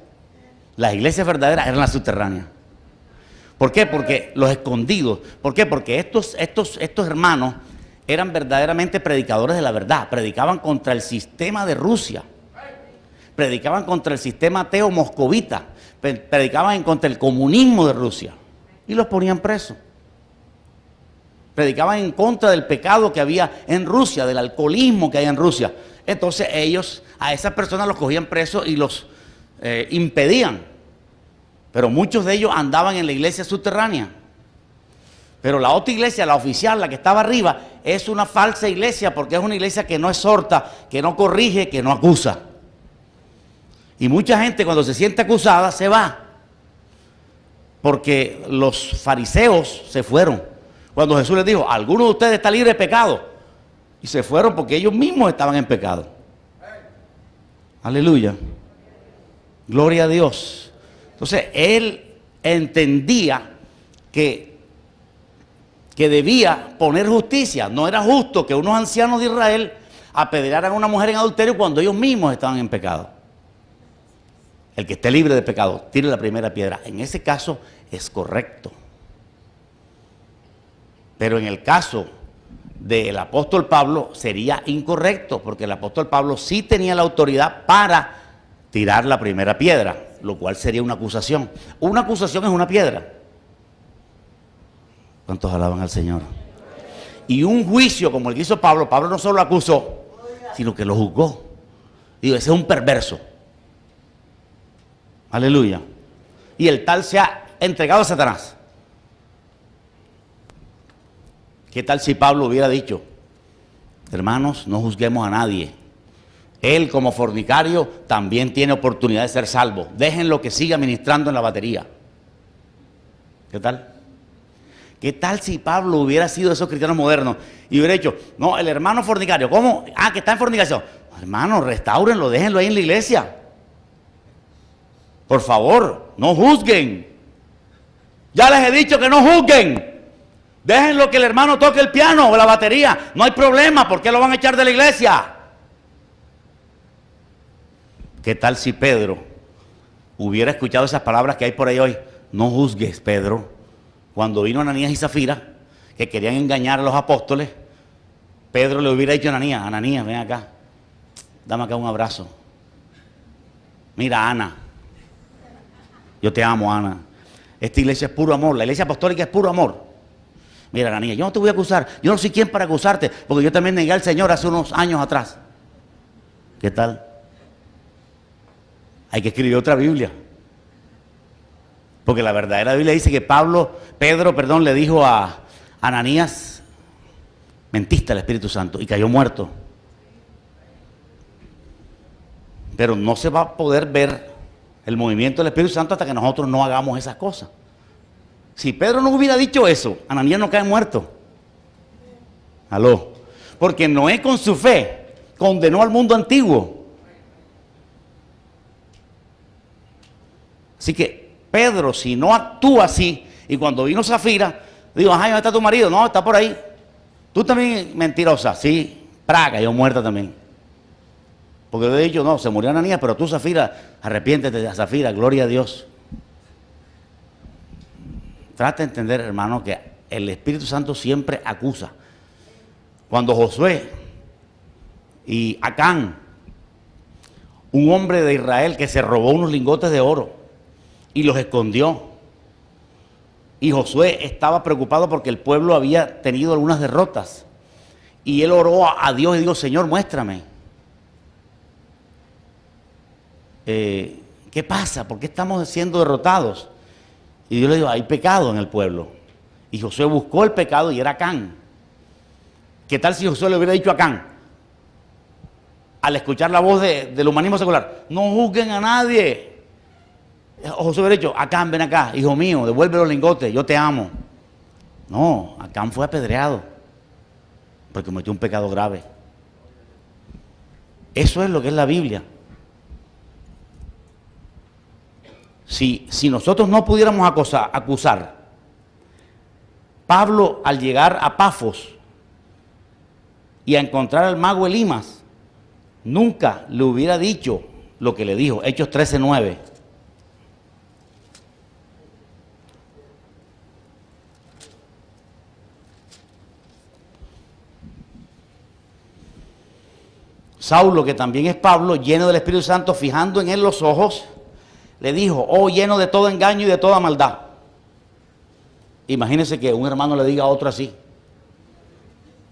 Las iglesias verdaderas eran las subterráneas. ¿Por qué? Porque los escondidos. ¿Por qué? Porque estos hermanos eran verdaderamente predicadores de la verdad. Predicaban contra el sistema de Rusia. Predicaban contra el sistema ateo moscovita. Predicaban contra el comunismo de Rusia. Y los ponían presos. Predicaban en contra del pecado que había en Rusia, del alcoholismo que hay en Rusia. Entonces ellos, a esas personas los cogían presos y los impedían. Pero muchos de ellos andaban en la iglesia subterránea. Pero la otra iglesia, la oficial, la que estaba arriba, es una falsa iglesia porque es una iglesia que no exhorta, que no corrige, que no acusa. Y mucha gente cuando se siente acusada se va. Porque los fariseos se fueron. Cuando Jesús les dijo, alguno de ustedes está libre de pecado. Y se fueron porque ellos mismos estaban en pecado. Aleluya. Gloria a Dios. Entonces, él entendía que debía poner justicia. No era justo que unos ancianos de Israel apedrearan a una mujer en adulterio cuando ellos mismos estaban en pecado. El que esté libre de pecado, tire la primera piedra. En ese caso es correcto. Pero en el caso del apóstol Pablo sería incorrecto, porque el apóstol Pablo sí tenía la autoridad para tirar la primera piedra, lo cual sería una acusación. Una acusación es una piedra. ¿Cuántos alaban al Señor? Y un juicio como el que hizo Pablo, Pablo no solo acusó, sino que lo juzgó. Digo, ese es un perverso. Aleluya. Y el tal se ha entregado a Satanás. ¿Qué tal si Pablo hubiera dicho, hermanos, no juzguemos a nadie? Él como fornicario también tiene oportunidad de ser salvo. Déjenlo que siga ministrando en la batería. ¿Qué tal? ¿Qué tal si Pablo hubiera sido de esos cristianos modernos y hubiera dicho, no, el hermano fornicario, ¿cómo? Ah, que está en fornicación. Hermano, restáurenlo, déjenlo ahí en la iglesia. Por favor, no juzguen. Ya les he dicho que no juzguen. Déjenlo que el hermano toque el piano o la batería. No hay problema, ¿por qué lo van a echar de la iglesia? ¿Qué tal si Pedro hubiera escuchado esas palabras que hay por ahí hoy? No juzgues, Pedro. Cuando vino Ananías y Zafira, que querían engañar a los apóstoles, Pedro le hubiera dicho a Ananías, Ananías, ven acá, dame acá un abrazo. Mira, Ana, yo te amo, Ana. Esta iglesia es puro amor, la iglesia apostólica es puro amor. Mira, Ananías, yo no te voy a acusar, yo no soy quien para acusarte, porque yo también negué al Señor hace unos años atrás. ¿Qué tal? Hay que escribir otra Biblia. Porque la verdadera Biblia dice que Pedro, le dijo a Ananías, mentiste al Espíritu Santo, y cayó muerto. Pero no se va a poder ver el movimiento del Espíritu Santo hasta que nosotros no hagamos esas cosas. Si Pedro no hubiera dicho eso, Ananías no cae muerto. Aló. Porque Noé con su fe condenó al mundo antiguo. Así que Pedro, si no actúa así, y cuando vino Zafira, digo, ajá, ¿dónde está tu marido? No, está por ahí. Tú también, mentirosa, sí, praga, yo muerta también. Porque yo he dicho, no, se murió Ananías, pero tú, Zafira, arrepiéntete de Zafira, gloria a Dios. Trata de entender, hermano, que el Espíritu Santo siempre acusa. Cuando Josué y Acán, un hombre de Israel que se robó unos lingotes de oro y los escondió, y Josué estaba preocupado porque el pueblo había tenido algunas derrotas, y él oró a Dios y dijo, Señor, muéstrame. ¿Qué pasa? ¿Por qué estamos siendo derrotados? Y Dios le dijo, hay pecado en el pueblo. Y Josué buscó el pecado y era Acán. ¿Qué tal si Josué le hubiera dicho a Acán, al escuchar la voz del humanismo secular, no juzguen a nadie? Josué hubiera dicho, Acán, ven acá, hijo mío, devuelve los lingotes, yo te amo. No, Acán fue apedreado porque cometió un pecado grave. Eso es lo que es la Biblia. Si nosotros no pudiéramos acusar, Pablo al llegar a Pafos y a encontrar al mago Elimas, nunca le hubiera dicho lo que le dijo, Hechos 13:9. Saulo, que también es Pablo, lleno del Espíritu Santo, fijando en él los ojos, le dijo, oh, lleno de todo engaño y de toda maldad. Imagínense que un hermano le diga a otro así.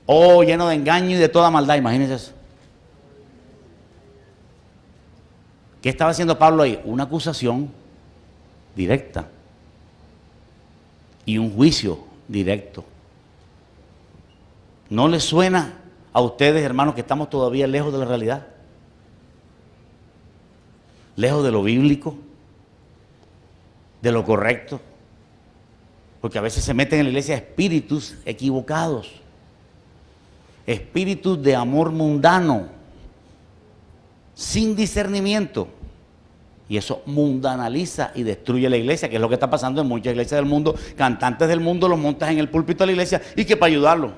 Oh, lleno de engaño y de toda maldad, imagínense eso. ¿Qué estaba haciendo Pablo ahí? Una acusación directa y un juicio directo. ¿No les suena a ustedes, hermanos, que estamos todavía lejos de la realidad? Lejos de lo bíblico, de lo correcto. Porque a veces se meten en la iglesia espíritus equivocados, espíritus de amor mundano, sin discernimiento. Y eso mundanaliza y destruye la iglesia, que es lo que está pasando en muchas iglesias del mundo. Cantantes del mundo los montas en el púlpito de la iglesia y que para ayudarlo.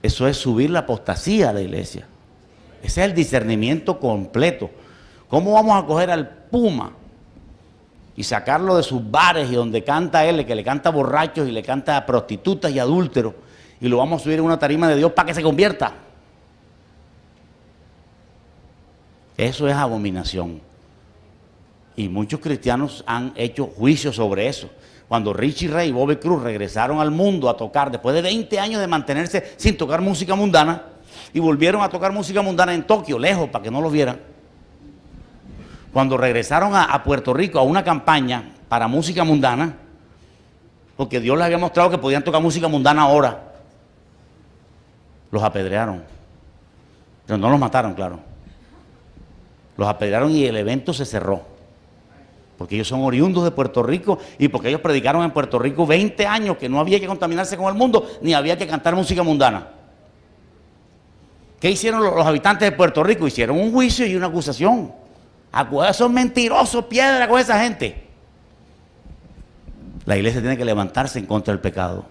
Eso es subir la apostasía a la iglesia. Ese es el discernimiento completo. ¿Cómo vamos a coger al puma y sacarlo de sus bares y donde canta él, que le canta borrachos y le canta a prostitutas y adúlteros, y lo vamos a subir en una tarima de Dios para que se convierta? Eso es abominación. Y muchos cristianos han hecho juicios sobre eso. Cuando Richie Ray y Bobby Cruz regresaron al mundo a tocar, después de 20 años de mantenerse sin tocar música mundana, y volvieron a tocar música mundana en Tokio, lejos, para que no los vieran. Cuando regresaron a Puerto Rico a una campaña para música mundana, porque Dios les había mostrado que podían tocar música mundana ahora, los apedrearon. Pero no los mataron, claro. Los apedrearon y el evento se cerró. Porque ellos son oriundos de Puerto Rico y porque ellos predicaron en Puerto Rico 20 años que no había que contaminarse con el mundo ni había que cantar música mundana. ¿Qué hicieron los habitantes de Puerto Rico? Hicieron un juicio y una acusación. Son mentirosos, piedra con esa gente. La iglesia tiene que levantarse en contra del pecado.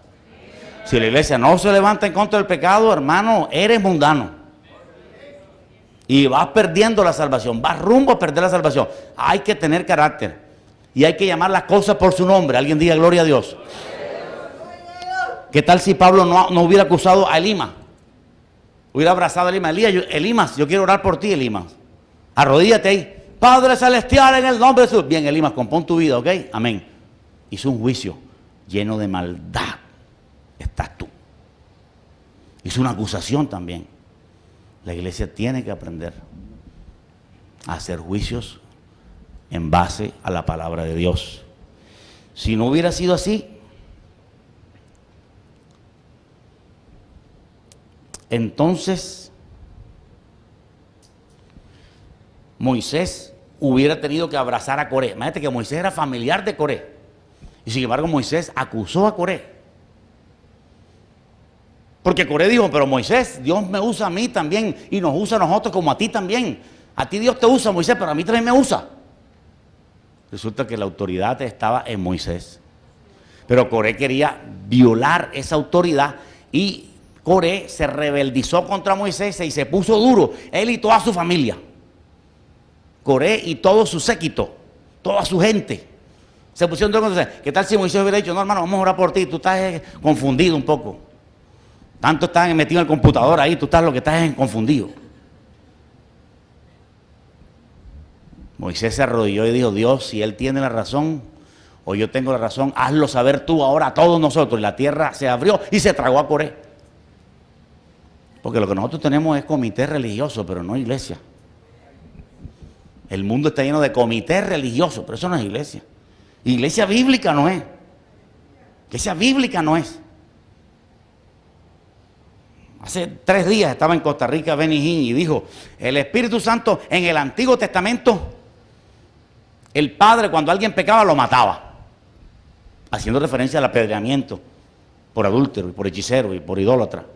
Si la iglesia no se levanta en contra del pecado, hermano, eres mundano. Y vas perdiendo la salvación, vas rumbo a perder la salvación. Hay que tener carácter y hay que llamar las cosas por su nombre. Alguien diga gloria a Dios. ¿Qué tal si Pablo no hubiera acusado a Elimas? Hubiera abrazado a Elimas. Elimas, yo quiero orar por ti, Elimas. Arrodíllate ahí. Padre celestial, en el nombre de Jesús. Bien, Elimas, compón tu vida, ¿ok? Amén. Hizo un juicio lleno de maldad. Estás tú. Hizo una acusación también. La iglesia tiene que aprender a hacer juicios en base a la palabra de Dios. Si no hubiera sido así, entonces Moisés hubiera tenido que abrazar a Coré. Imagínate que Moisés era familiar de Coré. Y sin embargo Moisés acusó a Coré. Porque Coré dijo, pero Moisés, Dios me usa a mí también y nos usa a nosotros como a ti también. A ti Dios te usa, Moisés, pero a mí también me usa. Resulta que la autoridad estaba en Moisés. Pero Coré quería violar esa autoridad y Coré se rebeldizó contra Moisés y se puso duro, él y toda su familia. Coré y todo su séquito, toda su gente. Se pusieron duros contra Moisés. ¿Qué tal si Moisés hubiera dicho, no hermano, vamos a orar por ti, tú estás confundido un poco? Tanto estás metido en el computador ahí, tú estás lo que estás es confundido. Moisés se arrodilló y dijo, Dios, si él tiene la razón o yo tengo la razón, hazlo saber tú ahora a todos nosotros. Y la tierra se abrió y se tragó a Coré. Porque lo que nosotros tenemos es comité religioso, pero no iglesia. El mundo está lleno de comités religiosos, pero eso no es iglesia. Iglesia bíblica no es. Iglesia bíblica no es. Hace 3 días estaba en Costa Rica Benny Hinn y dijo, el Espíritu Santo en el Antiguo Testamento, el Padre cuando alguien pecaba lo mataba, haciendo referencia al apedreamiento por adúltero y por hechicero y por idólatra.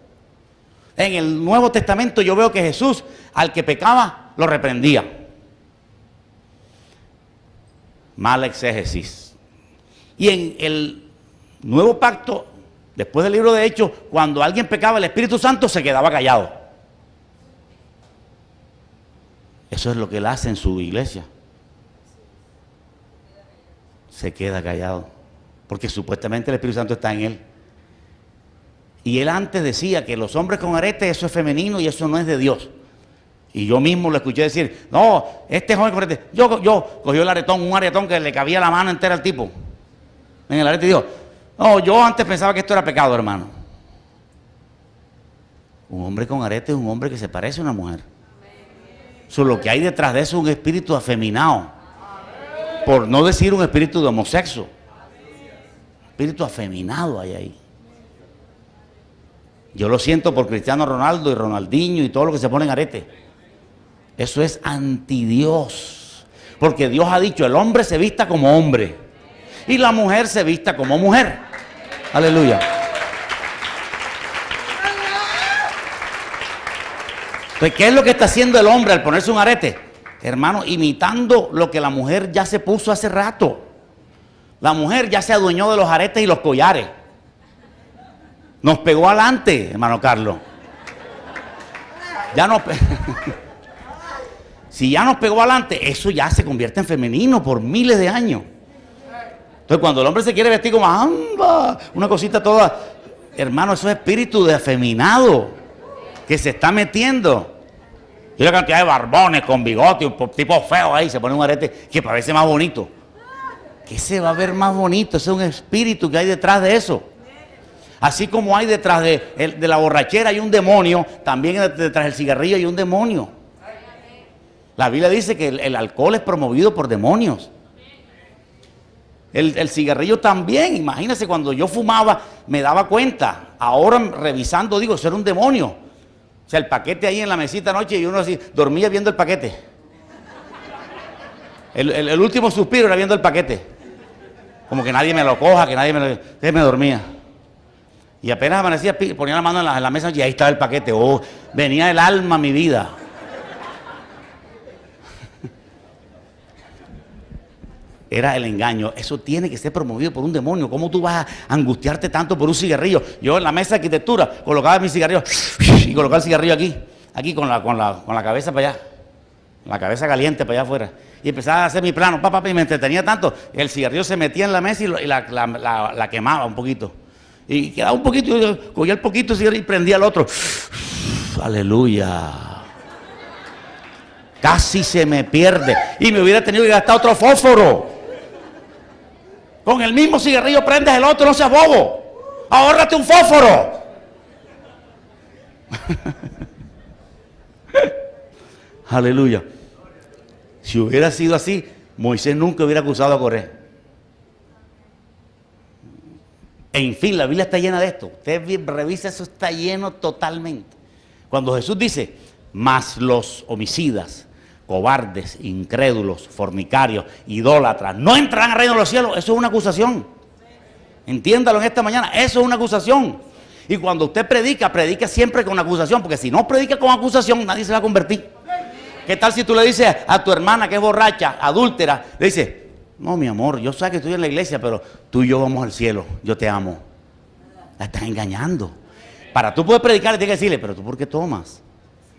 En el Nuevo Testamento yo veo que Jesús al que pecaba lo reprendía. Mala exégesis. Y en el Nuevo Pacto, después del libro de Hechos, cuando alguien pecaba, el Espíritu Santo se quedaba callado. Eso es lo que él hace en su iglesia. Se queda callado. Porque supuestamente el Espíritu Santo está en él. Y él antes decía que los hombres con aretes, eso es femenino y eso no es de Dios. Y yo mismo lo escuché decir, no, este joven con arete, yo cogió el aretón, un aretón que le cabía la mano entera al tipo. En el arete y dijo, no, yo antes pensaba que esto era pecado, hermano. Un hombre con arete es un hombre que se parece a una mujer. Solo lo que hay detrás de eso es un espíritu afeminado. Por no decir un espíritu de homosexo. espíritu afeminado hay ahí. Yo lo siento por Cristiano Ronaldo y Ronaldinho y todo lo que se ponen arete. Eso es anti Dios. Porque Dios ha dicho, el hombre se vista como hombre y la mujer se vista como mujer. Aleluya. Entonces, ¿qué es lo que está haciendo el hombre al ponerse un arete? Hermano, imitando lo que la mujer ya se puso hace rato. La mujer ya se adueñó de los aretes y los collares. Nos pegó adelante, hermano Carlos. Ya nos si ya nos pegó adelante, eso ya se convierte en femenino por miles de años. Entonces, cuando el hombre se quiere vestir como amba, una cosita toda, hermano, eso es espíritu de afeminado que se está metiendo. Y una cantidad de barbones con bigote, un tipo feo ahí, se pone un arete que parece más bonito. ¿Qué se va a ver más bonito? Ese es un espíritu que hay detrás de eso. Así como hay detrás de la borrachera hay un demonio, también detrás del cigarrillo hay un demonio. La Biblia dice que el alcohol es promovido por demonios. El cigarrillo también. Imagínense, cuando yo fumaba me daba cuenta. Ahora revisando digo, eso era un demonio. O sea, el paquete ahí en la mesita anoche y uno así dormía viendo el paquete. El último suspiro era viendo el paquete. Como que nadie me lo coja, que nadie me lo... Entonces me dormía. Y apenas amanecía, ponía la mano en la mesa y ahí estaba el paquete. Oh, venía el alma a mi vida. Era el engaño. Eso tiene que ser promovido por un demonio. ¿Cómo tú vas a angustiarte tanto por un cigarrillo? Yo en la mesa de arquitectura colocaba mi cigarrillo y colocaba el cigarrillo aquí con la cabeza para allá, la cabeza caliente para allá afuera. Y empezaba a hacer mi plano, y me entretenía tanto. El cigarrillo se metía en la mesa y la quemaba un poquito. Y quedaba un poquito, y yo cogía el poquito y prendía el otro. Aleluya. Casi se me pierde. Y me hubiera tenido que gastar otro fósforo. Con el mismo cigarrillo prendes el otro, no seas bobo. Ahórrate un fósforo. Aleluya. Si hubiera sido así, Moisés nunca hubiera acusado a Coré. En fin, la Biblia está llena de esto. Usted revisa, eso está lleno totalmente. Cuando Jesús dice, mas los homicidas, cobardes, incrédulos, fornicarios, idólatras, no entrarán al reino de los cielos, eso es una acusación. Entiéndalo en esta mañana, eso es una acusación. Y cuando usted predica siempre con acusación, porque si no predica con acusación, nadie se va a convertir. ¿Qué tal si tú le dices a tu hermana que es borracha, adúltera, le dices, no, mi amor, yo sé que estoy en la iglesia, pero tú y yo vamos al cielo, yo te amo? La estás engañando. Para tú poder predicar, le tienes que decirle, pero tú ¿por qué tomas?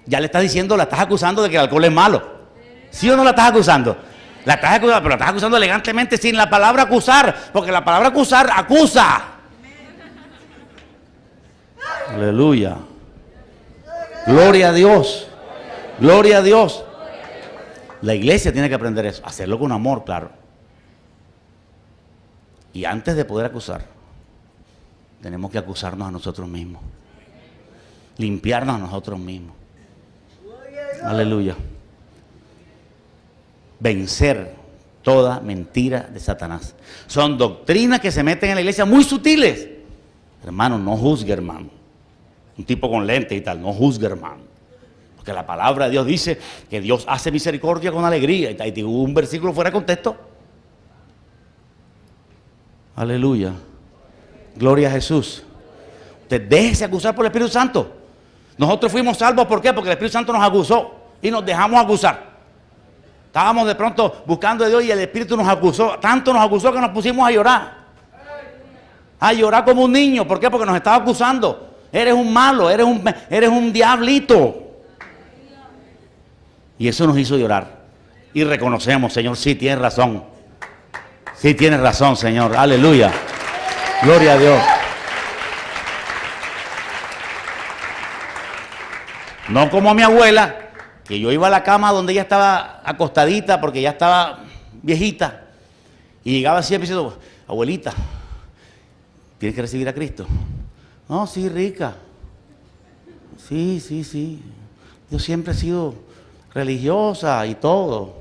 Ya le estás diciendo, la estás acusando de que el alcohol es malo. ¿Sí o no la estás acusando? La estás acusando, pero la estás acusando elegantemente sin la palabra acusar, porque la palabra acusar acusa. Aleluya. Gloria a Dios. Gloria a Dios. La iglesia tiene que aprender eso, hacerlo con amor, claro. Y antes de poder acusar, tenemos que acusarnos a nosotros mismos. Limpiarnos a nosotros mismos. Aleluya. Vencer toda mentira de Satanás. Son doctrinas que se meten en la iglesia muy sutiles. Hermano, no juzgue, hermano. Un tipo con lentes y tal, no juzgue, hermano. Porque la palabra de Dios dice que Dios hace misericordia con alegría. Y hubo un versículo fuera de contexto. Aleluya. Gloria a Jesús. Usted déjese acusar por el Espíritu Santo. Nosotros fuimos salvos, ¿por qué? Porque el Espíritu Santo nos acusó y nos dejamos acusar. Estábamos de pronto buscando a Dios y el Espíritu nos acusó. Tanto nos acusó que nos pusimos a llorar. A llorar como un niño. ¿Por qué? Porque nos estaba acusando. Eres un malo, eres un diablito. Y eso nos hizo llorar. Y reconocemos, Señor, sí tienes razón. Sí tienes razón, Señor. Aleluya. Gloria a Dios. No como a mi abuela, que yo iba a la cama donde ella estaba acostadita porque ya estaba viejita. Y llegaba siempre diciendo, abuelita, ¿tienes que recibir a Cristo? No, sí, rica. Sí. Yo siempre he sido religiosa y todo.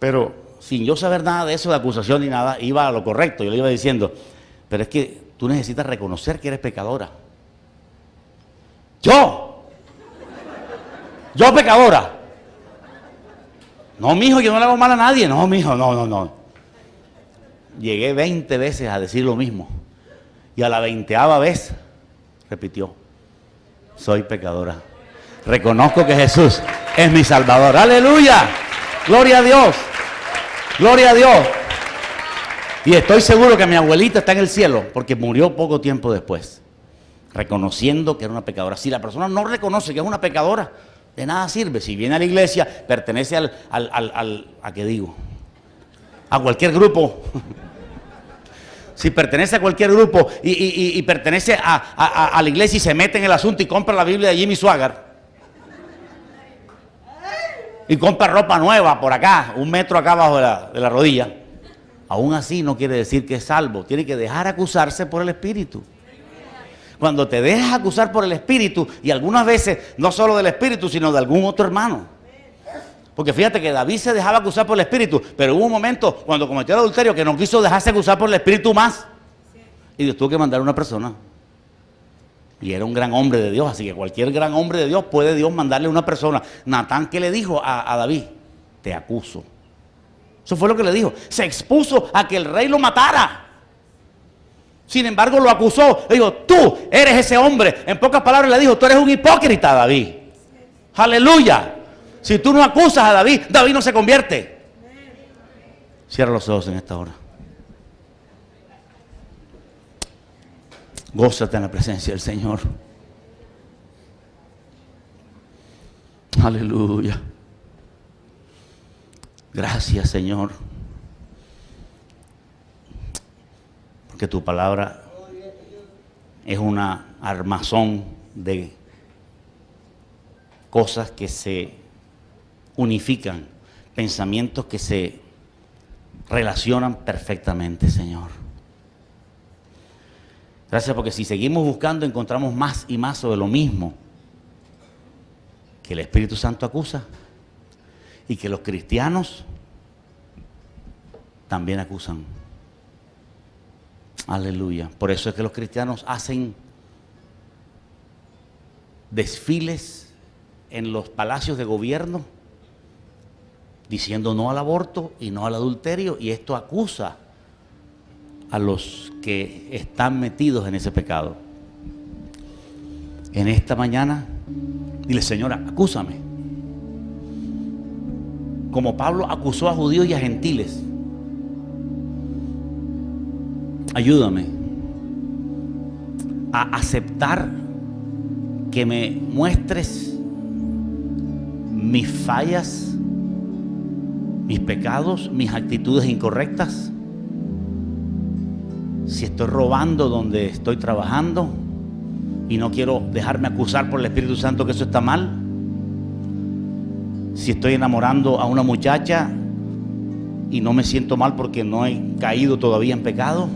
Pero sin yo saber nada de eso, de acusación ni nada, iba a lo correcto. Yo le iba diciendo, Pero es que tú necesitas reconocer que eres pecadora. Yo pecadora. No, mijo, yo no le hago mal a nadie. No, mijo, no. Llegué 20 veces a decir lo mismo. Y a la 20ª vez repitió: soy pecadora. Reconozco que Jesús es mi Salvador. ¡Aleluya! ¡Gloria a Dios! ¡Gloria a Dios! Y estoy seguro que mi abuelita está en el cielo, porque murió poco tiempo después, reconociendo que era una pecadora. Si la persona no reconoce que es una pecadora, de nada sirve. Si viene a la iglesia, pertenece ¿a qué digo? A cualquier grupo. Si pertenece a cualquier grupo y pertenece a la iglesia y se mete en el asunto y compra la Biblia de Jimmy Swaggart y compra ropa nueva por acá, 1 metro acá abajo de la rodilla, aún así no quiere decir que es salvo. Tiene que dejar acusarse por el Espíritu. Cuando te dejas acusar por el Espíritu, y algunas veces no solo del Espíritu, sino de algún otro hermano. Porque fíjate que David se dejaba acusar por el Espíritu, pero hubo un momento cuando cometió el adulterio que no quiso dejarse acusar por el Espíritu más. Y Dios tuvo que mandar a una persona. Y era un gran hombre de Dios, así que cualquier gran hombre de Dios puede Dios mandarle a una persona. Natán, ¿qué le dijo a David? Te acuso. Eso fue lo que le dijo. Se expuso a que el rey lo matara. Sin embargo, lo acusó. Le dijo: tú eres ese hombre. En pocas palabras le dijo: tú eres un hipócrita, David. Aleluya. Si tú no acusas a David, David no se convierte. Cierra los ojos en esta hora. Gózate en la presencia del Señor. Aleluya. Gracias, Señor, porque tu palabra es una armazón de cosas que se unifican, pensamientos que se relacionan perfectamente, Señor. Gracias, porque si seguimos buscando encontramos más y más sobre lo mismo que el Espíritu Santo acusa y que los cristianos también acusan. Aleluya. Por eso es que los cristianos hacen desfiles en los palacios de gobierno diciendo no al aborto y no al adulterio, y esto acusa a los que están metidos en ese pecado. En esta mañana, dile: Señora, acúsame. Como Pablo acusó a judíos y a gentiles, ayúdame a aceptar que me muestres mis fallas, mis pecados, mis actitudes incorrectas. Si estoy robando donde estoy trabajando y no quiero dejarme acusar por el Espíritu Santo que eso está mal. Si estoy enamorando a una muchacha y no me siento mal porque no he caído todavía en pecado.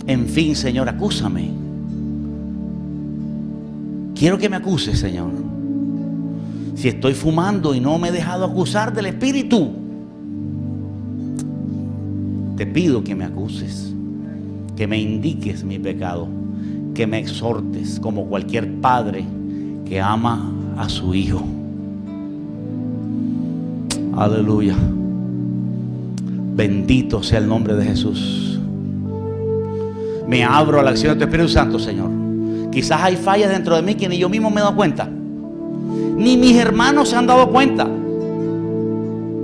En fin, Señor, acúsame. Quiero que me acuses, Señor. Si estoy fumando y no me he dejado acusar del Espíritu, te pido que me acuses, que me indiques mi pecado, que me exhortes como cualquier padre que ama a su hijo. Aleluya. Bendito sea el nombre de Jesús. Me abro a la acción de tu Espíritu Santo, Señor. Quizás hay fallas dentro de mí que ni yo mismo me he dado cuenta, ni mis hermanos se han dado cuenta.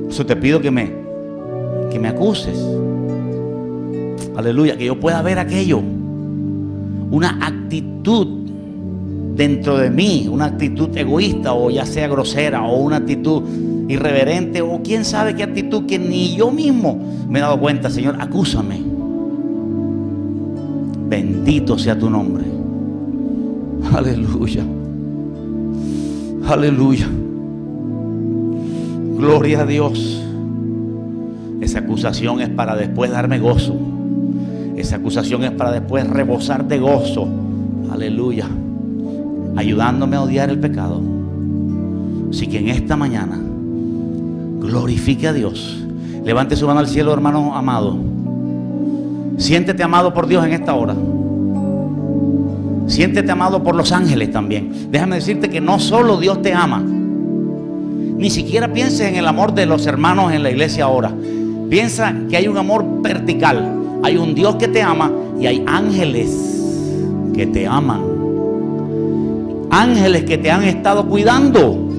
Eso te pido que me acuses. Aleluya, que yo pueda ver aquello, una actitud dentro de mí, una actitud egoísta, o ya sea grosera, o una actitud irreverente, o quién sabe qué actitud que ni yo mismo me he dado cuenta. Señor, acúsame. Bendito sea tu nombre. Aleluya. Aleluya. Gloria a Dios. Esa acusación es para después darme gozo. Esa acusación es para después rebosar de gozo. Aleluya. Ayudándome a odiar el pecado. Así que en esta mañana glorifique a Dios. Levante su mano al cielo, hermano amado. Siéntete amado por Dios en esta hora. Siéntete amado por los ángeles también. Déjame decirte que no solo Dios te ama. Ni siquiera pienses en el amor de los hermanos en la iglesia ahora. Piensa que hay un amor vertical. Hay un Dios que te ama y hay ángeles que te aman. Ángeles que te han estado cuidando.